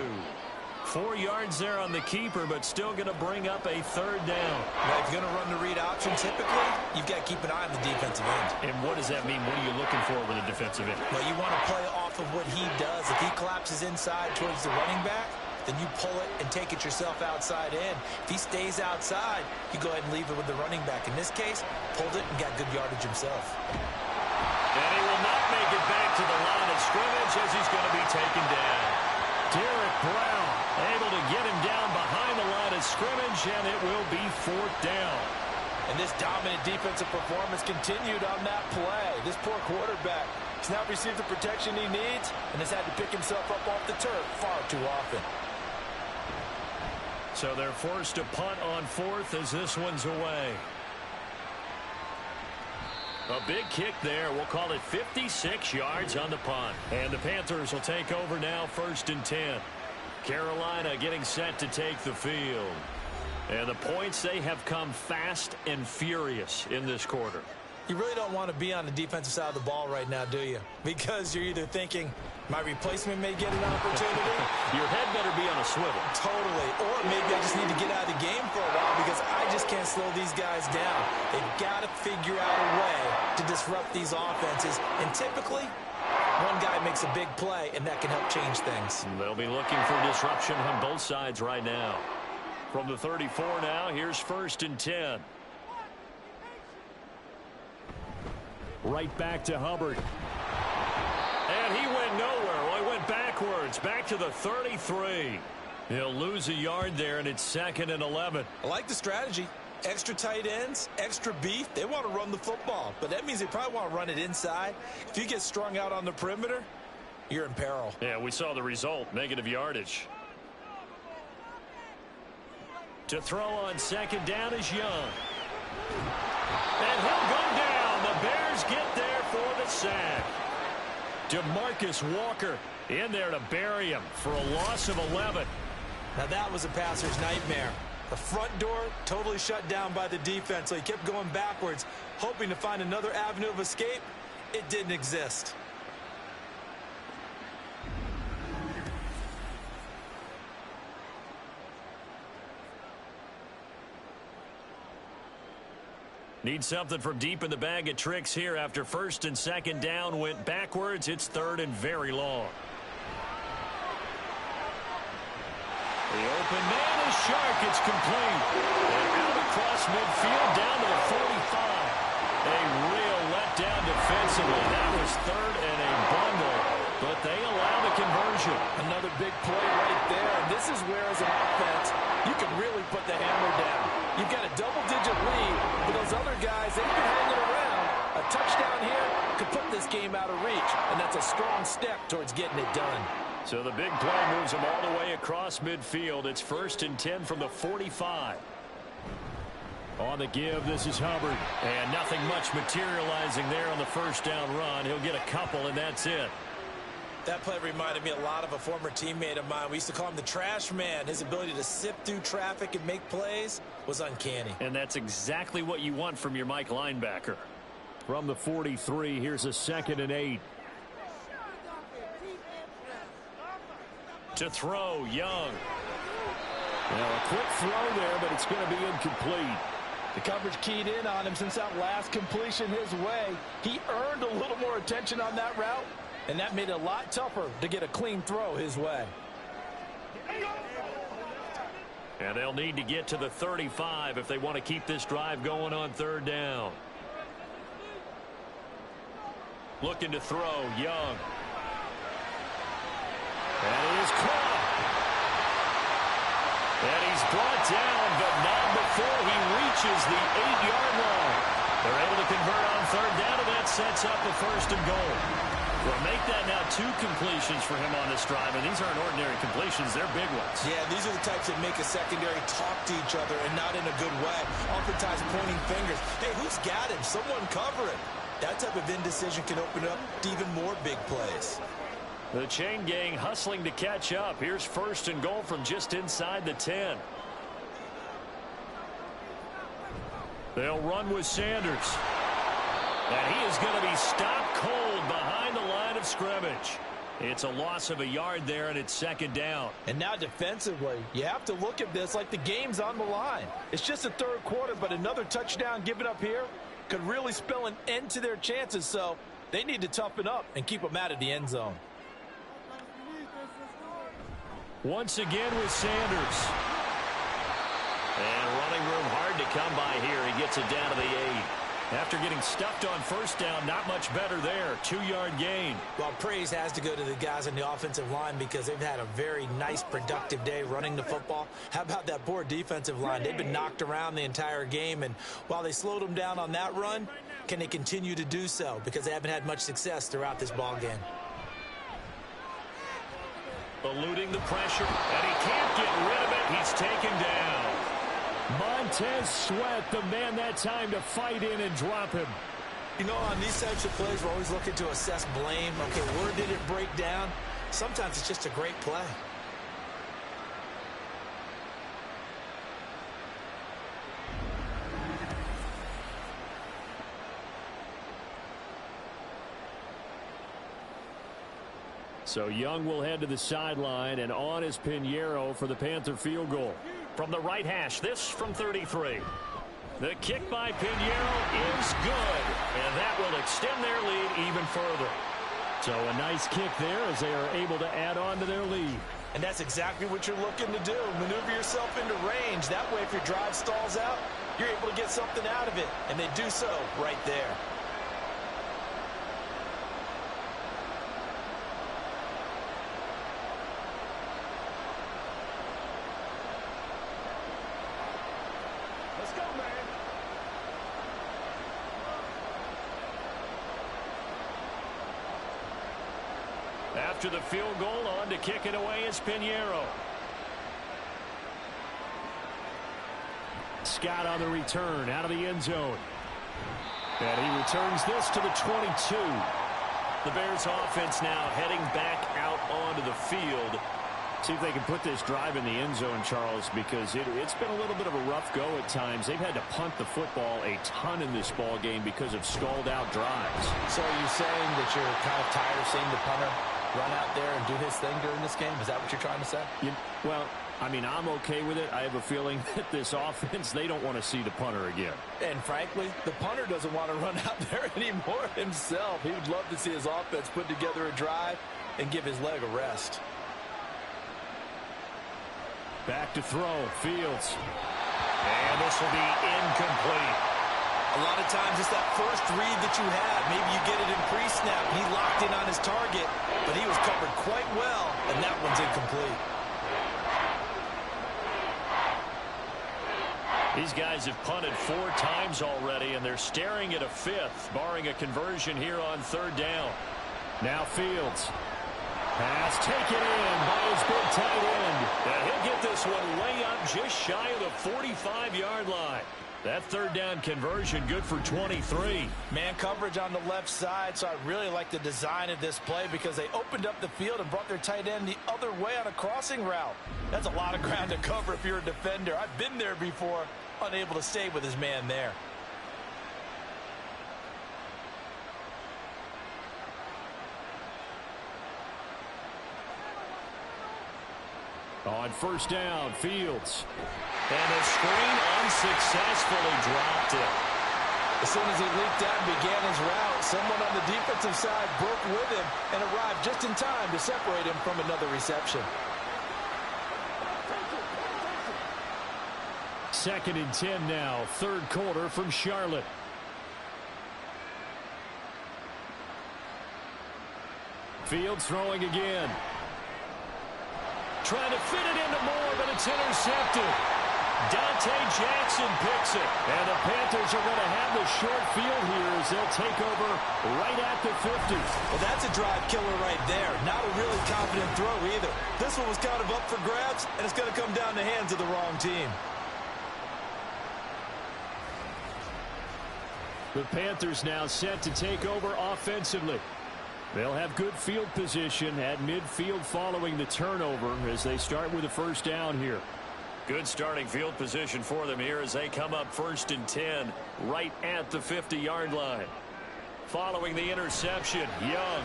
4 yards there on the keeper, but still going to bring up a third down. Now, if you're going to run the read option, typically, you've got to keep an eye on the defensive end. And what does that mean? What are you looking for with a defensive end? Well, you want to play off of what he does. If he collapses inside towards the running back, then you pull it and take it yourself outside in. If he stays outside, you go ahead and leave it with the running back. In this case, pulled it and got good yardage himself. And he will not make it back to the line of scrimmage as he's going to be taken down. Derek Brown able to get him down behind the line of scrimmage, and it will be 4th down. And this dominant defensive performance continued on that play. This poor quarterback has not received the protection he needs and has had to pick himself up off the turf far too often. So they're forced to punt on 4th as this one's away. A big kick there. We'll call it 56 yards on the punt. And the Panthers will take over now, 1st and 10. Carolina getting set to take the field. And the points, they have come fast and furious in this quarter. You really don't want to be on the defensive side of the ball right now, do you? Because you're either thinking, my replacement may get an opportunity. Your head better be on a swivel. Totally. Or maybe I just need to get out of the game for a while because I just can't slow these guys down. They've got to figure out a way to disrupt these offenses. And typically, one guy makes a big play, and that can help change things. They'll be looking for disruption on both sides right now. From the 34 now, here's 1st and 10. Right back to Hubbard. And he went nowhere. Well, he went backwards, back to the 33. He'll lose a yard there, and it's 2nd and 11. I like the strategy. Extra tight ends, extra beef. They want to run the football, but that means they probably want to run it inside. If you get strung out on the perimeter, you're in peril. Yeah, we saw the result, negative yardage. To throw on 2nd down is Young. And he'll go down. The Bears get there for the sack. DeMarcus Walker in there to bury him for a loss of 11. Now that was a passer's nightmare. The front door totally shut down by the defense, so he kept going backwards, hoping to find another avenue of escape. It didn't exist. Need something from deep in the bag of tricks here after 1st and 2nd down went backwards. It's 3rd and very long. The open man is Shark. It's complete. And out across midfield down to the 45. A real letdown defensively. That was 3rd and a bundle, but they allow the conversion. Another big play right there. And this is where, as an offense, you can really put the hammer down. You've got a double-digit lead, but those other guys, they've been hanging around. A touchdown here could put this game out of reach, and that's a strong step towards getting it done. So the big play moves them all the way across midfield. It's 1st and 10 from the 45. On the give, this is Hubbard. And nothing much materializing there on the 1st down run. He'll get a couple, and that's it. That play reminded me a lot of a former teammate of mine. We used to call him the trash man. His ability to sift through traffic and make plays was uncanny. And that's exactly what you want from your Mike linebacker. From the 43, here's a 2nd and 8. To throw, Young. Now a quick throw there, but it's going to be incomplete. The coverage keyed in on him since that last completion his way. He earned a little more attention on that route, and that made it a lot tougher to get a clean throw his way. And they'll need to get to the 35 if they want to keep this drive going on 3rd down. Looking to throw, Young. And he is caught. And he's brought down, but not before he reaches the 8-yard line. They're able to convert on 3rd down, and that sets up the 1st and goal. Well, make that now 2 completions for him on this drive, and these aren't ordinary completions. They're big ones. Yeah, these are the types that make a secondary talk to each other, and not in a good way. Oftentimes pointing fingers. Hey, who's got him? Someone cover him. That type of indecision can open up to even more big plays. The chain gang hustling to catch up. Here's 1st and goal from just inside the 10. They'll run with Sanders. And he is going to be stopped cold behind the line of scrimmage. It's a loss of a yard there, and it's 2nd down. And now defensively, you have to look at this like the game's on the line. It's just the 3rd quarter, but another touchdown given up here could really spell an end to their chances. So they need to toughen up and keep them out of the end zone. Once again with Sanders. And running room hard to come by here. He gets it down to the 8. After getting stuffed on 1st down, not much better there. 2-yard gain. Well, praise has to go to the guys on the offensive line because they've had a very nice, productive day running the football. How about that poor defensive line? They've been knocked around the entire game, and while they slowed them down on that run, can they continue to do so? Because they haven't had much success throughout this ball game. Eluding the pressure, and he can't get rid of it. He's taken down. Montez Sweat, the man that time to fight in and drop him. You know, on these types of plays, we're always looking to assess blame. Okay, where did it break down? Sometimes it's just a great play. So Young will head to the sideline, and on is Pinheiro for the Panther field goal. From the right hash, this from 33. The kick by Pinheiro is good, and that will extend their lead even further. So a nice kick there as they are able to add on to their lead. And that's exactly what you're looking to do. Maneuver yourself into range. That way, if your drive stalls out, you're able to get something out of it. And they do so right there. Let's go, man. After the field goal, on to kick it away is Pinheiro. Scott on the return out of the end zone. And he returns this to the 22. The Bears offense now heading back out onto the field. See if they can put this drive in the end zone, Charles, because it's been a little bit of a rough go at times. They've had to punt the football a ton in this ball game because of stalled out drives. So are you saying that you're kind of tired of seeing the punter run out there and do his thing during this game? Is that what you're trying to say? Well, I mean, I'm okay with it. I have a feeling that this offense, they don't want to see the punter again. And frankly, the punter doesn't want to run out there anymore himself. He would love to see his offense put together a drive and give his leg a rest. Back to throw, Fields. And this will be incomplete. A lot of times it's that first read that you have. Maybe you get it in pre-snap. He locked in on his target, but he was covered quite well, and that one's incomplete. These guys have punted 4 times already, and they're staring at a 5th, barring a conversion here on 3rd down. Now Fields. Pass taken in by his big tight end. And he'll get this one way up just shy of the 45-yard line. That 3rd down conversion good for 23. Man coverage on the left side, so I really like the design of this play because they opened up the field and brought their tight end the other way on a crossing route. That's a lot of ground to cover if you're a defender. I've been there before, unable to stay with his man there. On 1st down, Fields. And the screen unsuccessfully dropped it. As soon as he leaked out and began his route, someone on the defensive side broke with him and arrived just in time to separate him from another reception. 2nd and 10 now, 3rd quarter from Charlotte. Fields throwing again. Trying to fit it into Moore, but it's intercepted. Dante Jackson picks it. And the Panthers are going to have the short field here as they'll take over right at the 50. Well, that's a drive killer right there. Not a really confident throw either. This one was kind of up for grabs, and it's going to come down the hands of the wrong team. The Panthers now set to take over offensively. They'll have good field position at midfield following the turnover as they start with a 1st down here. Good starting field position for them here as they come up 1st and 10 right at the 50-yard line. Following the interception, Young.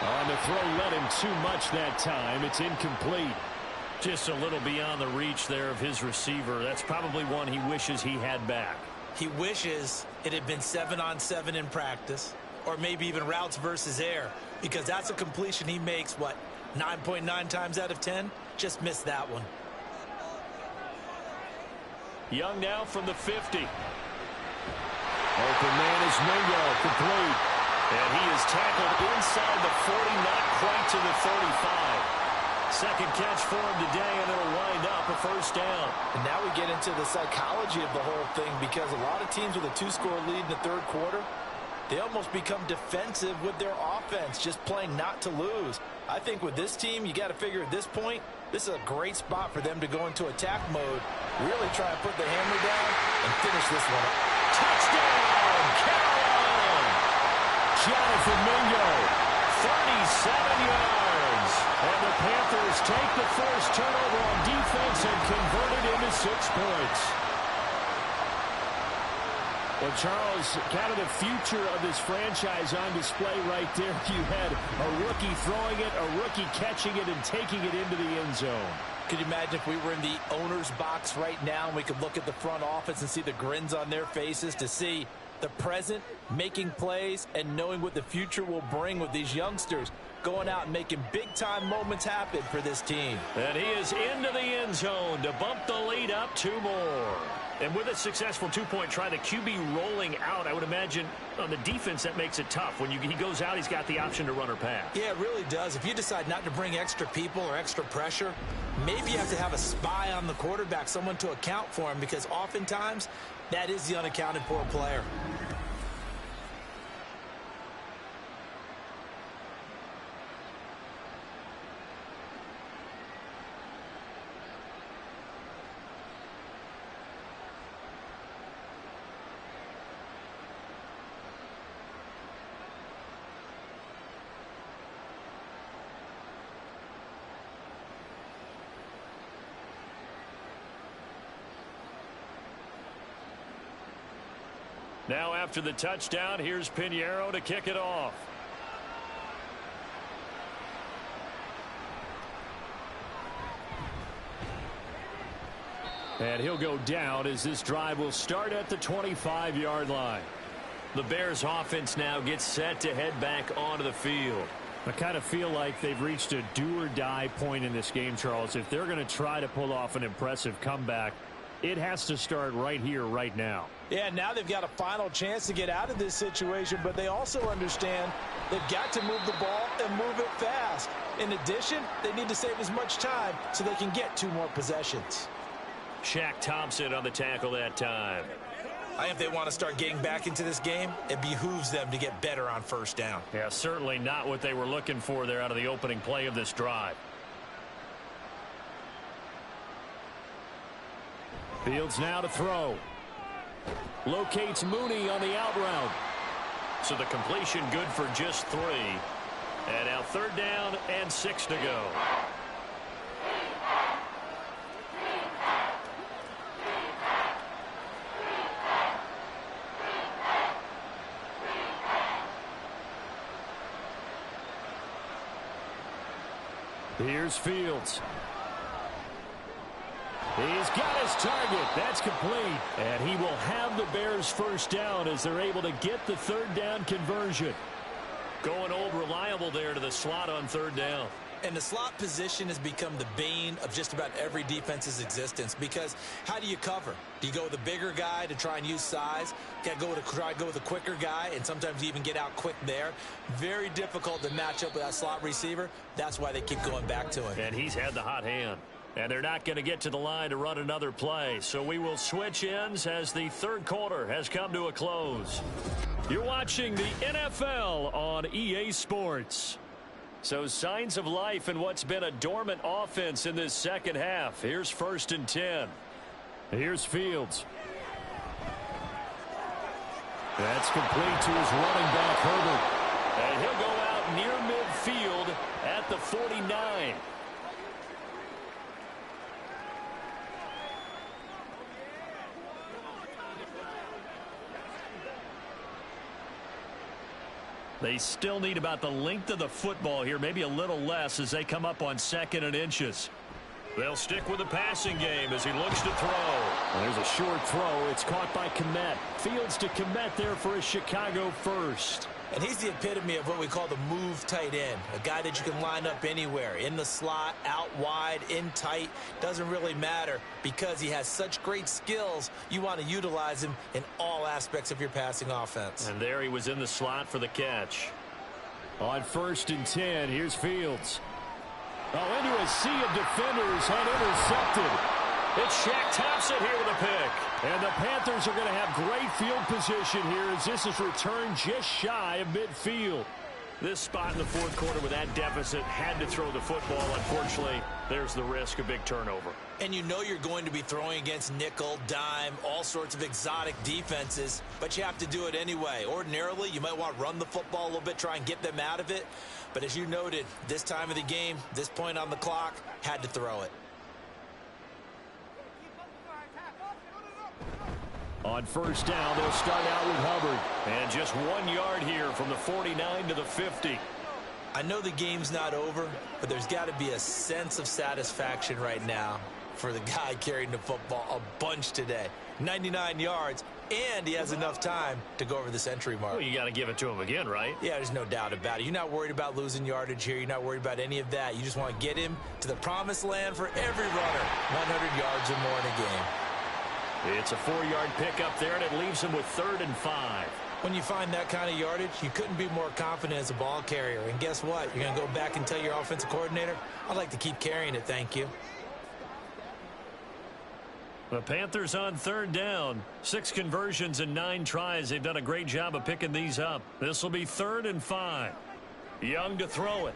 On the throw, let him too much that time. It's incomplete. Just a little beyond the reach there of his receiver. That's probably one he wishes he had back. He wishes it had been 7-on-7 in practice, or maybe even routes versus air, because that's a completion he makes, 9.9 times out of 10? Just missed that one. Young now from the 50. Open man is Mingo, complete. And he is tackled inside the 40, not quite to the 35. Second catch for him today, and it'll wind up a 1st down. And now we get into the psychology of the whole thing, because a lot of teams with a 2-score lead in the 3rd quarter, they almost become defensive with their offense, just playing not to lose. I think with this team, you got to figure at this point, this is a great spot for them to go into attack mode, really try and put the hammer down and finish this one up. Touchdown, Carolina! Jonathan Mingo, 37 yards. And the Panthers take the first turnover on defense and convert it into 6 points. Well, Charles, kind of the future of this franchise on display right there. You had a rookie throwing it, a rookie catching it, and taking it into the end zone. Could you imagine if we were in the owner's box right now and we could look at the front office and see the grins on their faces, to see the present making plays and knowing what the future will bring with these youngsters going out and making big-time moments happen for this team. And he is into the end zone to bump the lead up 2 more. And with a successful 2-point try, the QB rolling out, I would imagine on the defense that makes it tough. When he goes out, he's got the option to run or pass. Yeah, it really does. If you decide not to bring extra people or extra pressure, maybe you have to have a spy on the quarterback, someone to account for him, because oftentimes that is the unaccounted for player. Now after the touchdown, here's Pinheiro to kick it off. And he'll go down as this drive will start at the 25-yard line. The Bears offense now gets set to head back onto the field. I kind of feel like they've reached a do-or-die point in this game, Charles. If they're going to try to pull off an impressive comeback, it has to start right here, right now. Yeah, now they've got a final chance to get out of this situation, but they also understand they've got to move the ball and move it fast. In addition, they need to save as much time so they can get 2 more possessions. Shaq Thompson on the tackle that time. I think if they want to start getting back into this game, it behooves them to get better on first down. Yeah, certainly not what they were looking for there out of the opening play of this drive. Fields now to throw. Locates Mooney on the out route. So the completion good for just 3. And now 3rd down and 6 to go. Here's Fields. He's got his target. That's complete. And he will have the Bears first down as they're able to get the 3rd down conversion. Going old reliable there to the slot on 3rd down. And the slot position has become the bane of just about every defense's existence, because how do you cover? Do you go with a bigger guy to try and use size? Got to try to go with a quicker guy, and sometimes you even get out quick there. Very difficult to match up with that slot receiver. That's why they keep going back to him. And he's had the hot hand. And they're not going to get to the line to run another play. So we will switch ends as the 3rd quarter has come to a close. You're watching the NFL on EA Sports. So signs of life in what's been a dormant offense in this second half. Here's 1st and 10. Here's Fields. That's complete to his running back, Herbert. And he'll go out near midfield at the 49. They still need about the length of the football here, maybe a little less as they come up on 2nd and inches. They'll stick with the passing game as he looks to throw. Well, there's a short throw. It's caught by Kmet. Fields to Kmet there for a Chicago first. And he's the epitome of what we call the move tight end, a guy that you can line up anywhere, in the slot, out wide, in tight. Doesn't really matter because he has such great skills. You want to utilize him in all aspects of your passing offense. And there he was in the slot for the catch. On 1st and 10, here's Fields. Oh, into a sea of defenders and intercepted. It's Shaq Thompson here with a pick. And the Panthers are going to have great field position here as this is returned just shy of midfield. This spot in the 4th quarter with that deficit had to throw the football. Unfortunately, there's the risk of big turnover. And you know you're going to be throwing against nickel, dime, all sorts of exotic defenses, but you have to do it anyway. Ordinarily, you might want to run the football a little bit, try and get them out of it. But as you noted, this time of the game, this point on the clock, had to throw it. On first down, they'll start out with Hubbard. And just 1 yard here from the 49 to the 50. I know the game's not over, but there's got to be a sense of satisfaction right now for the guy carrying the football a bunch today. 99 yards, and he has enough time to go over the century mark. Well, you got to give it to him again, right? Yeah, there's no doubt about it. You're not worried about losing yardage here. You're not worried about any of that. You just want to get him to the promised land for every runner. 100 yards or more in a game. It's a 4-yard pickup there, and it leaves him with 3rd and 5. When you find that kind of yardage, you couldn't be more confident as a ball carrier. And guess what? You're going to go back and tell your offensive coordinator, I'd like to keep carrying it, thank you. The Panthers on 3rd down. 6 conversions and 9 tries. They've done a great job of picking these up. This will be 3rd and 5. Young to throw it.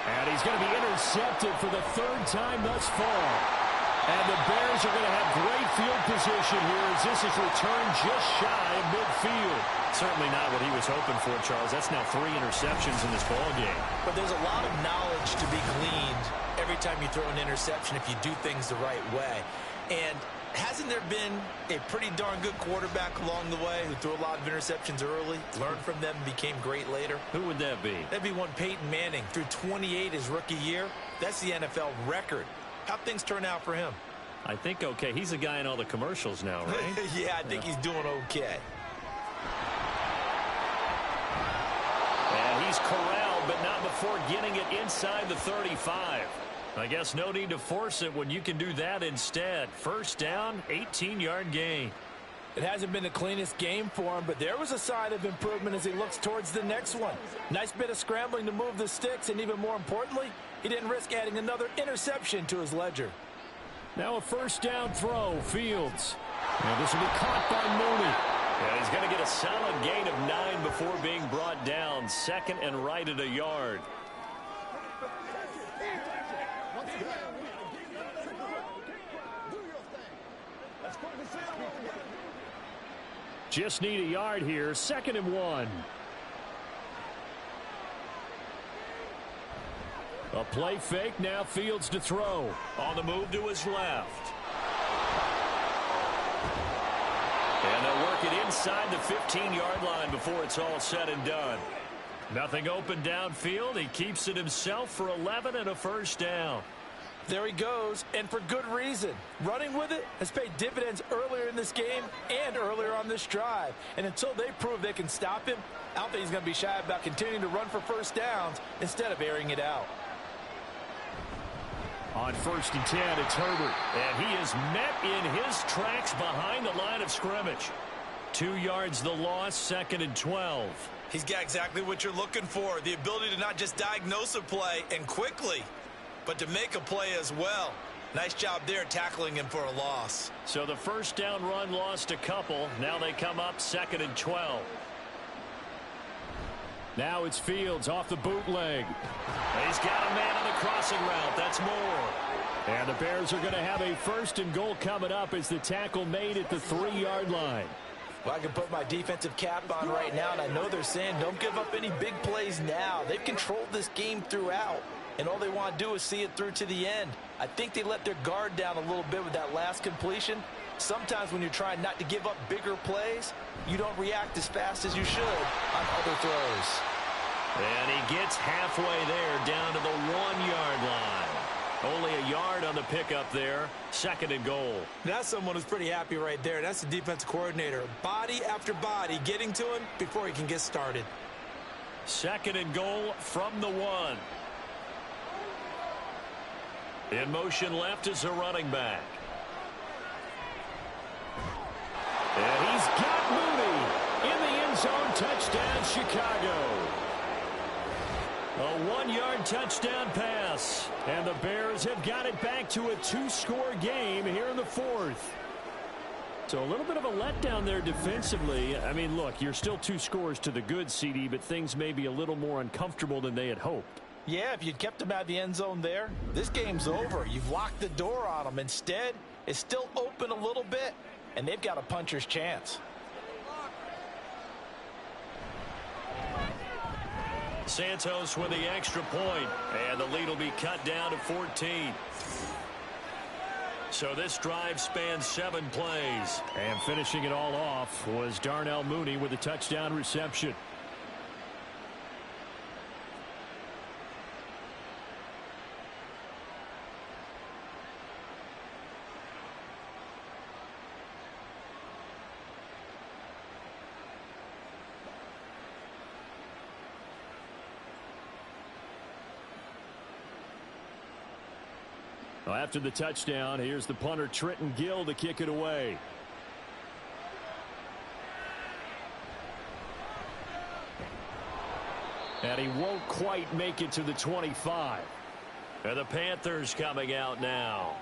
And he's going to be intercepted for the 3rd time thus far. And the Bears are going to have great field position here as this is returned just shy of midfield. Certainly not what he was hoping for, Charles. That's now 3 interceptions in this ball game. But there's a lot of knowledge to be gleaned every time you throw an interception if you do things the right way. And hasn't there been a pretty darn good quarterback along the way who threw a lot of interceptions early, learned from them, and became great later? Who would that be? That'd be one Peyton Manning. Threw 28 his rookie year. That's the NFL record. How'd things turn out for him? I think okay. He's a guy in all the commercials now, right? Yeah, I think he's doing okay. And he's corralled, but not before getting it inside the 35. I guess no need to force it when you can do that instead. First down, 18-yard gain. It hasn't been the cleanest game for him, but there was a sign of improvement as he looks towards the next one. Nice bit of scrambling to move the sticks, and even more importantly, he didn't risk adding another interception to his ledger. Now a first down throw, Fields. And this will be caught by Mooney. And he's going to get a solid gain of 9 before being brought down. 2nd and right at a yard. Just need a yard here. 2nd and 1. A play fake, now Fields to throw. On the move to his left. And they'll work it inside the 15-yard line before it's all said and done. Nothing open downfield. He keeps it himself for 11 and a first down. There he goes, and for good reason. Running with it has paid dividends earlier in this game and earlier on this drive. And until they prove they can stop him, I don't think he's going to be shy about continuing to run for first downs instead of airing it out. On 1st and 10, it's Herbert. And he is met in his tracks behind the line of scrimmage. 2 yards the loss, 2nd and 12. He's got exactly what you're looking for, the ability to not just diagnose a play and quickly, but to make a play as well. Nice job there tackling him for a loss. So the first down run lost a couple. Now they come up 2nd and 12. Now it's Fields off the bootleg. He's got a man on the crossing route. That's more. And the Bears are going to have a 1st and goal coming up as the tackle made at the 3-yard line. Well, I can put my defensive cap on right now, and I know they're saying don't give up any big plays now. They've controlled this game throughout, and all they want to do is see it through to the end. I think they let their guard down a little bit with that last completion. Sometimes when you're trying not to give up bigger plays, you don't react as fast as you should on other throws. And he gets halfway there down to the 1-yard line. Only a yard on the pickup there. 2nd and goal. That's someone who's pretty happy right there. That's the defensive coordinator. Body after body getting to him before he can get started. 2nd and goal from the 1. In motion left is a running back. And he's got Mooney in the end zone. Touchdown, Chicago. A 1-yard touchdown pass. And the Bears have got it back to a 2-score game here in the 4th. So a little bit of a letdown there defensively. I mean, look, you're still 2 scores to the good, CD, but things may be a little more uncomfortable than they had hoped. Yeah, if you'd kept him out of the end zone there, this game's over. You've locked the door on him. Instead, it's still open a little bit, and they've got a puncher's chance. Santos with the extra point, and the lead will be cut down to 14. So this drive spans 7 plays. And finishing it all off was Darnell Mooney with a touchdown reception. Well, after the touchdown, here's the punter Trenton Gill to kick it away. And he won't quite make it to the 25. And the Panthers coming out now.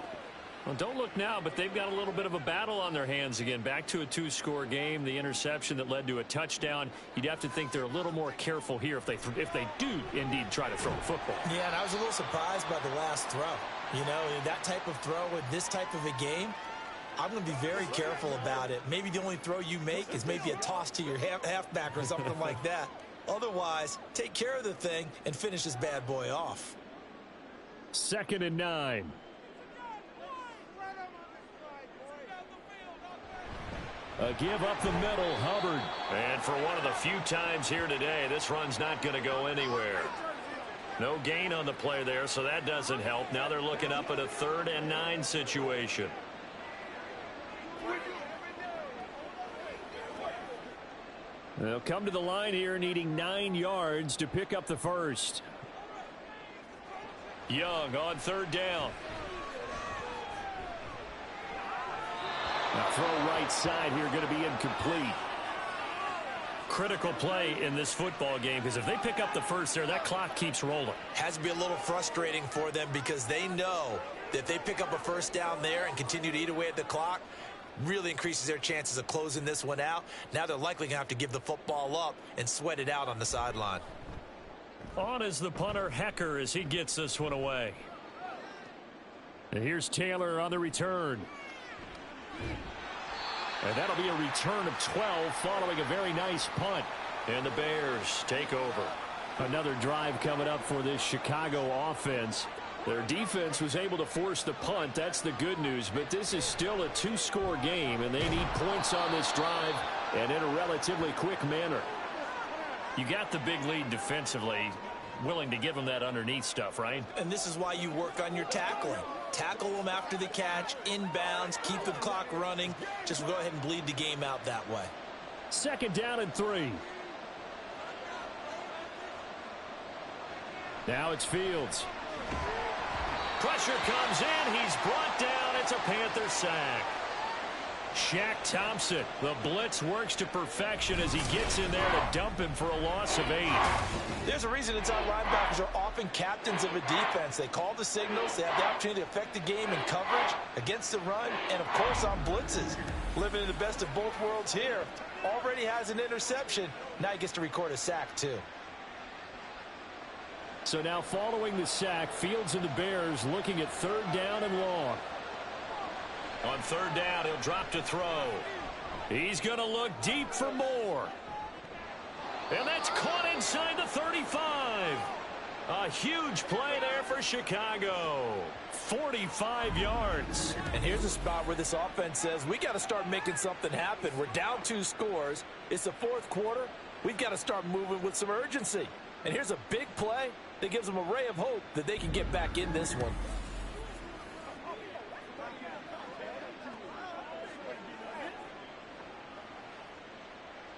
Well, don't look now, but they've got a little bit of a battle on their hands again. Back to a 2-score game. The interception that led to a touchdown. You'd have to think they're a little more careful here if they do indeed try to throw the football. Yeah, and I was a little surprised by the last throw. You know, that type of throw with this type of a game, I'm going to be very careful about it. Maybe the only throw you make is maybe a toss to your halfback or something like that. Otherwise, take care of the thing and finish this bad boy off. 2nd and 9. A give up the middle, Hubbard. And for one of the few times here today, this run's not going to go anywhere. No gain on the play there, so that doesn't help. Now they're looking up at a 3rd and 9 situation. They'll come to the line here needing 9 yards to pick up the first. Young on 3rd down. Now throw right side here going to be incomplete. Critical play in this football game because if they pick up the first there, that clock keeps rolling. Has to be a little frustrating for them because they know that if they pick up a first down there and continue to eat away at the clock, really increases their chances of closing this one out. Now they're likely going to have to give the football up and sweat it out on the sideline. On is the punter Hecker as he gets this one away. And here's Taylor on the return. And that'll be a return of 12 following a very nice punt. And the Bears take over. Another drive coming up for this Chicago offense. Their defense was able to force the punt. That's the good news. But this is still a 2-score game, and they need points on this drive and in a relatively quick manner. You got the big lead defensively. Willing to give them that underneath stuff, right? And this is why you work on your tackling. Tackle them after the catch, inbounds, keep the clock running. Just go ahead and bleed the game out that way. 2nd down and 3. Now it's Fields. Pressure comes in. He's brought down. It's a Panther sack. Shaq Thompson. The blitz works to perfection as he gets in there to dump him for a loss of 8. There's a reason inside linebackers are often captains of a defense. They call the signals. They have the opportunity to affect the game in coverage, against the run, and, of course, on blitzes. Living in the best of both worlds here. Already has an interception. Now he gets to record a sack, too. So now following the sack, Fields and the Bears looking at 3rd down and long. On 3rd down, he'll drop to throw. He's going to look deep for more. And that's caught inside the 35. A huge play there for Chicago. 45 yards. And here's a spot where this offense says, we got to start making something happen. We're down 2 scores. It's the 4th quarter. We've got to start moving with some urgency. And here's a big play that gives them a ray of hope that they can get back in this one.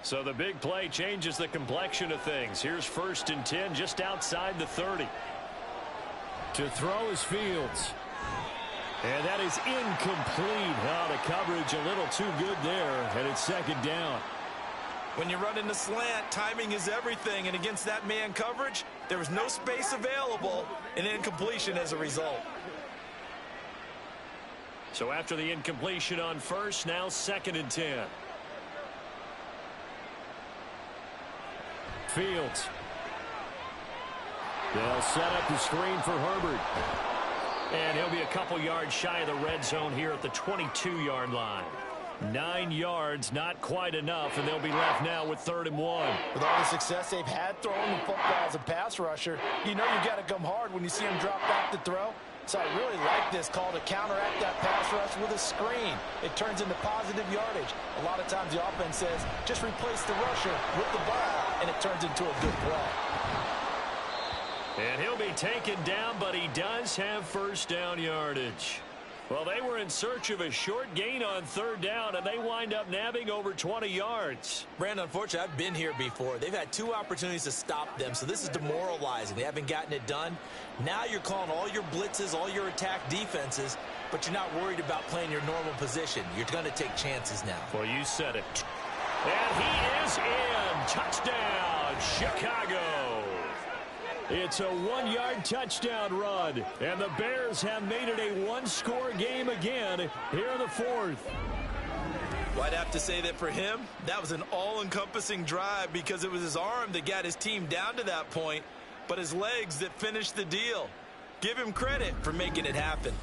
So the big play changes the complexion of things. Here's 1st and 10 just outside the 30. To throw is Fields. And that is incomplete. Oh, the coverage a little too good there, and it's 2nd down. When you run in the slant, timing is everything, and against that man coverage, there was no space available, and incompletion as a result. So after the incompletion on 1st, now 2nd and 10. Fields. They'll set up the screen for Herbert. And he'll be a couple yards shy of the red zone here at the 22-yard line. 9 yards, not quite enough, and they'll be left now with 3rd and 1. With all the success they've had throwing the football as a pass rusher, you know you got to come hard when you see him drop back to throw. So I really like this call to counteract that pass rush with a screen. It turns into positive yardage. A lot of times the offense says, just replace the rusher with the ball, and it turns into a good play. And he'll be taken down, but he does have first down yardage. Well, they were in search of a short gain on 3rd down, and they wind up nabbing over 20 yards. Brandon, unfortunately, I've been here before. They've had 2 opportunities to stop them, so this is demoralizing. They haven't gotten it done. Now you're calling all your blitzes, all your attack defenses, but you're not worried about playing your normal position. You're going to take chances now. Well, you said it. And he is in. Touchdown, Chicago. It's a 1-yard touchdown run, and the Bears have made it a 1-score game again here in the 4th. Well, I'd have to say that for him, that was an all-encompassing drive because it was his arm that got his team down to that point, but his legs that finished the deal. Give him credit for making it happen.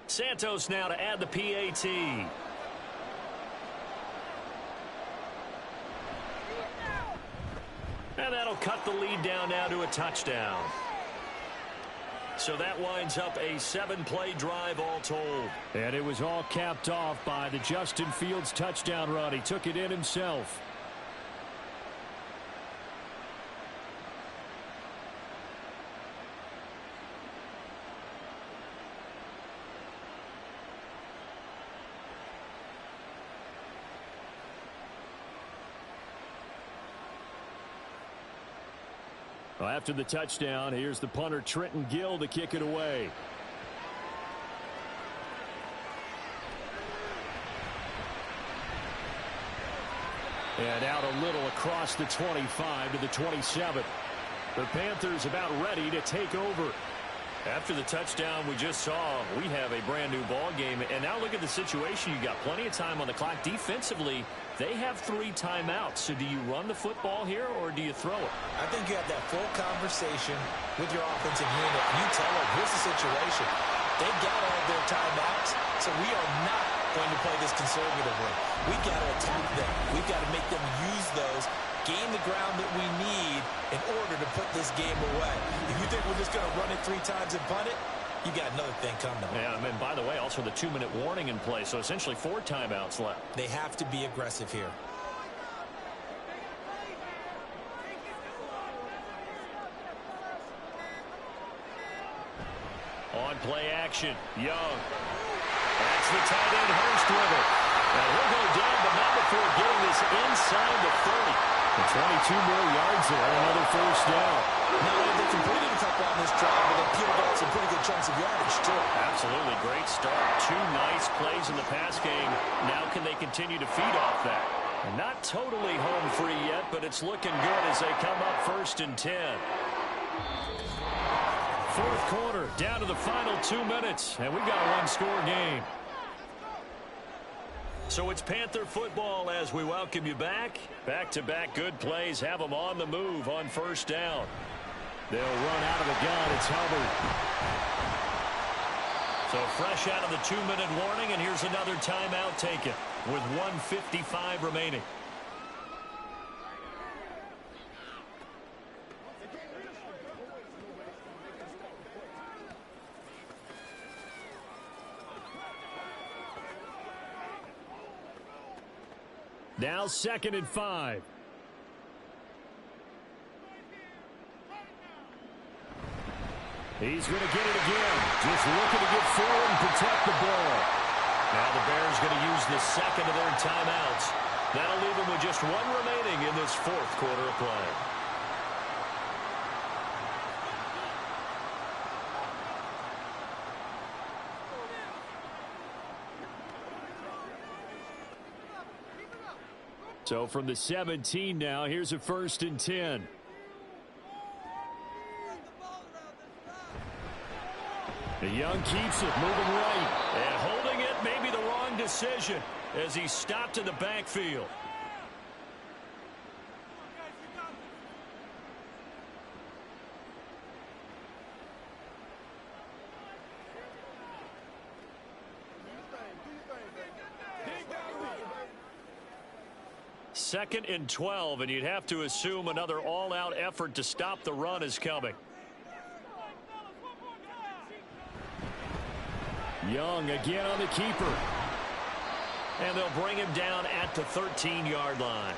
Santos now to add the PAT. And that'll cut the lead down now to a touchdown. So that winds up a 7-play drive all told. And it was all capped off by the Justin Fields touchdown run. He took it in himself. Well, after the touchdown, here's the punter Trenton Gill to kick it away. And out a little across the 25 to the 27. The Panthers about ready to take over. After the touchdown we just saw, we have a brand new ball game. And now look at the situation. You got plenty of time on the clock. Defensively, they have 3 timeouts. So do you run the football here or do you throw it? I think you have that full conversation with your offensive unit. You tell them, here's the situation. They've got all their timeouts, so we are not going to play this conservatively. We've got to attack them. We've got to make them use those, gain the ground that we need in order to put this game away. If you think we're just going to run it 3 times and punt it, you got another thing coming. Yeah, and by the way, also the 2-minute warning in play, so essentially 4 timeouts left. They have to be aggressive here. On play action, Young. That's the tight end, Hurst with it. Now he'll go down, but not before getting this inside the 30. And 22 more yards there, another first down. Now, they completed a couple on this drive, but they peeled off some pretty good chunks of yardage, too. Absolutely, great start. 2 nice plays in the pass game. Now can they continue to feed off that? And not totally home free yet, but it's looking good as they come up 1st and 10. 4th quarter, down to the final 2 minutes, and we've got a 1-score game. So it's Panther football as we welcome you back. Back-to-back good plays have them on the move on 1st down. They'll run out of the gun. It's Hubbard. So fresh out of the 2-minute warning, and here's another timeout taken with 1:55 remaining. Now 2nd and 5. He's going to get it again. Just looking to get forward and protect the ball. Now the Bears going to use the 2nd of their timeouts. That'll leave them with just 1 remaining in this 4th quarter of play. So from the 17 now, here's a 1st and 10. The Young keeps it, moving right. And holding it may be the wrong decision as he's stopped in the backfield. 2nd and 12, and you'd have to assume another all-out effort to stop the run is coming. Young again on the keeper. And they'll bring him down at the 13-yard line.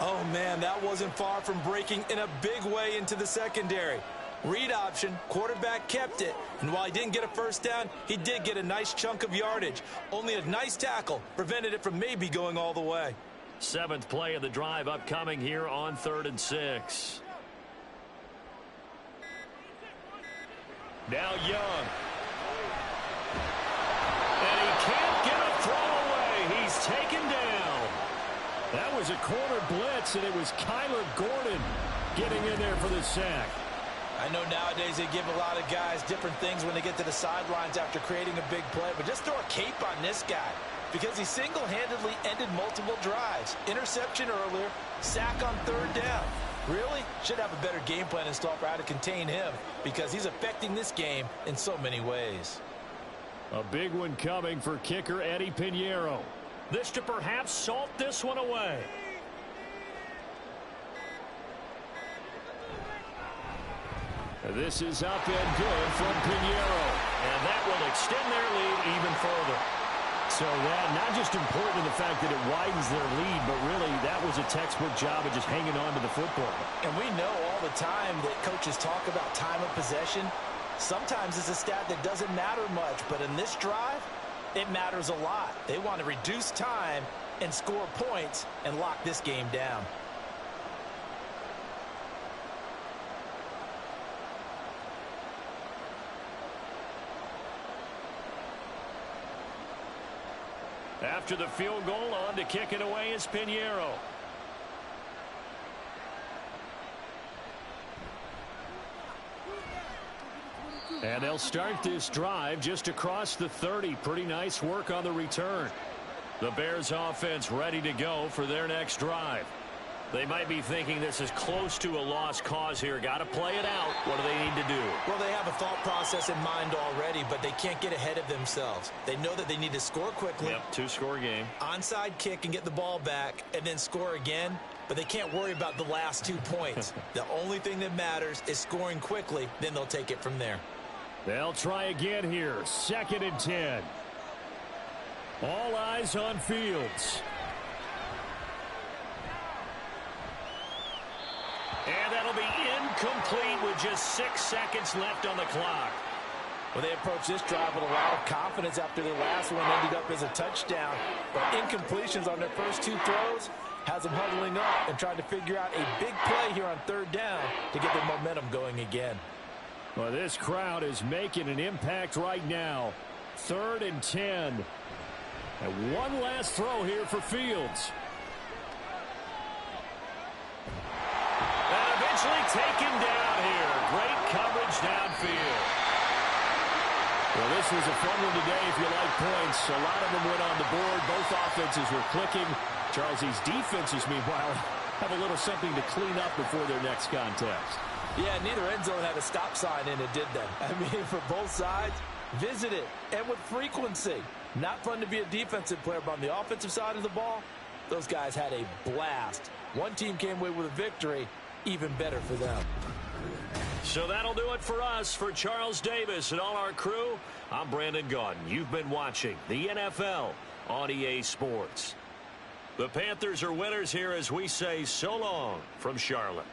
Oh, man, that wasn't far from breaking in a big way into the secondary. Read option, quarterback kept it, and while he didn't get a first down, he did get a nice chunk of yardage. Only a nice tackle prevented it from maybe going all the way. 7th play of the drive upcoming here on 3rd and 6. Now Young. And he can't get a throw away. He's taken down. That was a corner blitz, and it was Kyler Gordon getting in there for the sack. I know nowadays they give a lot of guys different things when they get to the sidelines after creating a big play, but just throw a cape on this guy because he single-handedly ended multiple drives. Interception earlier, sack on 3rd down. Really? Should have a better game plan installed for how to contain him because he's affecting this game in so many ways. A big one coming for kicker Eddie Pinheiro. This to perhaps salt this one away. This is up and good from Pinheiro. And that will extend their lead even further. So that not just important in the fact that it widens their lead, but really that was a textbook job of just hanging on to the football. And we know all the time that coaches talk about time of possession. Sometimes it's a stat that doesn't matter much, but in this drive, it matters a lot. They want to reduce time and score points and lock this game down. After the field goal, on to kick it away is Pinheiro. And they'll start this drive just across the 30. Pretty nice work on the return. The Bears offense ready to go for their next drive. They might be thinking this is close to a lost cause here. Got to play it out. What do they need to do? Well, they have a thought process in mind already, but they can't get ahead of themselves. They know that they need to score quickly. Yep, 2-score game. Onside kick and get the ball back and then score again, but they can't worry about the last 2 points. The only thing that matters is scoring quickly, then they'll take it from there. They'll try again here. 2nd and 10. All eyes on Fields. And that'll be incomplete with just 6 seconds left on the clock. Well, they approached this drive with a lot of confidence after their last one ended up as a touchdown. But incompletions on their first 2 throws has them huddling up and trying to figure out a big play here on 3rd down to get their momentum going again. Well, this crowd is making an impact right now. 3rd and 10. And one last throw here for Fields. And eventually taken down here. Great coverage downfield. Well, this was a fun one today if you like points. A lot of them went on the board. Both offenses were clicking. Charles, these defenses, meanwhile, have a little something to clean up before their next contest. Yeah, neither end zone had a stop sign in it, did they? I mean, for both sides, visit it, and with frequency. Not fun to be a defensive player, but on the offensive side of the ball, those guys had a blast. One team came away with a victory, even better for them. So that'll do it for us. For Charles Davis and all our crew, I'm Brandon Gaudin. You've been watching the NFL on EA Sports. The Panthers are winners here as we say so long from Charlotte.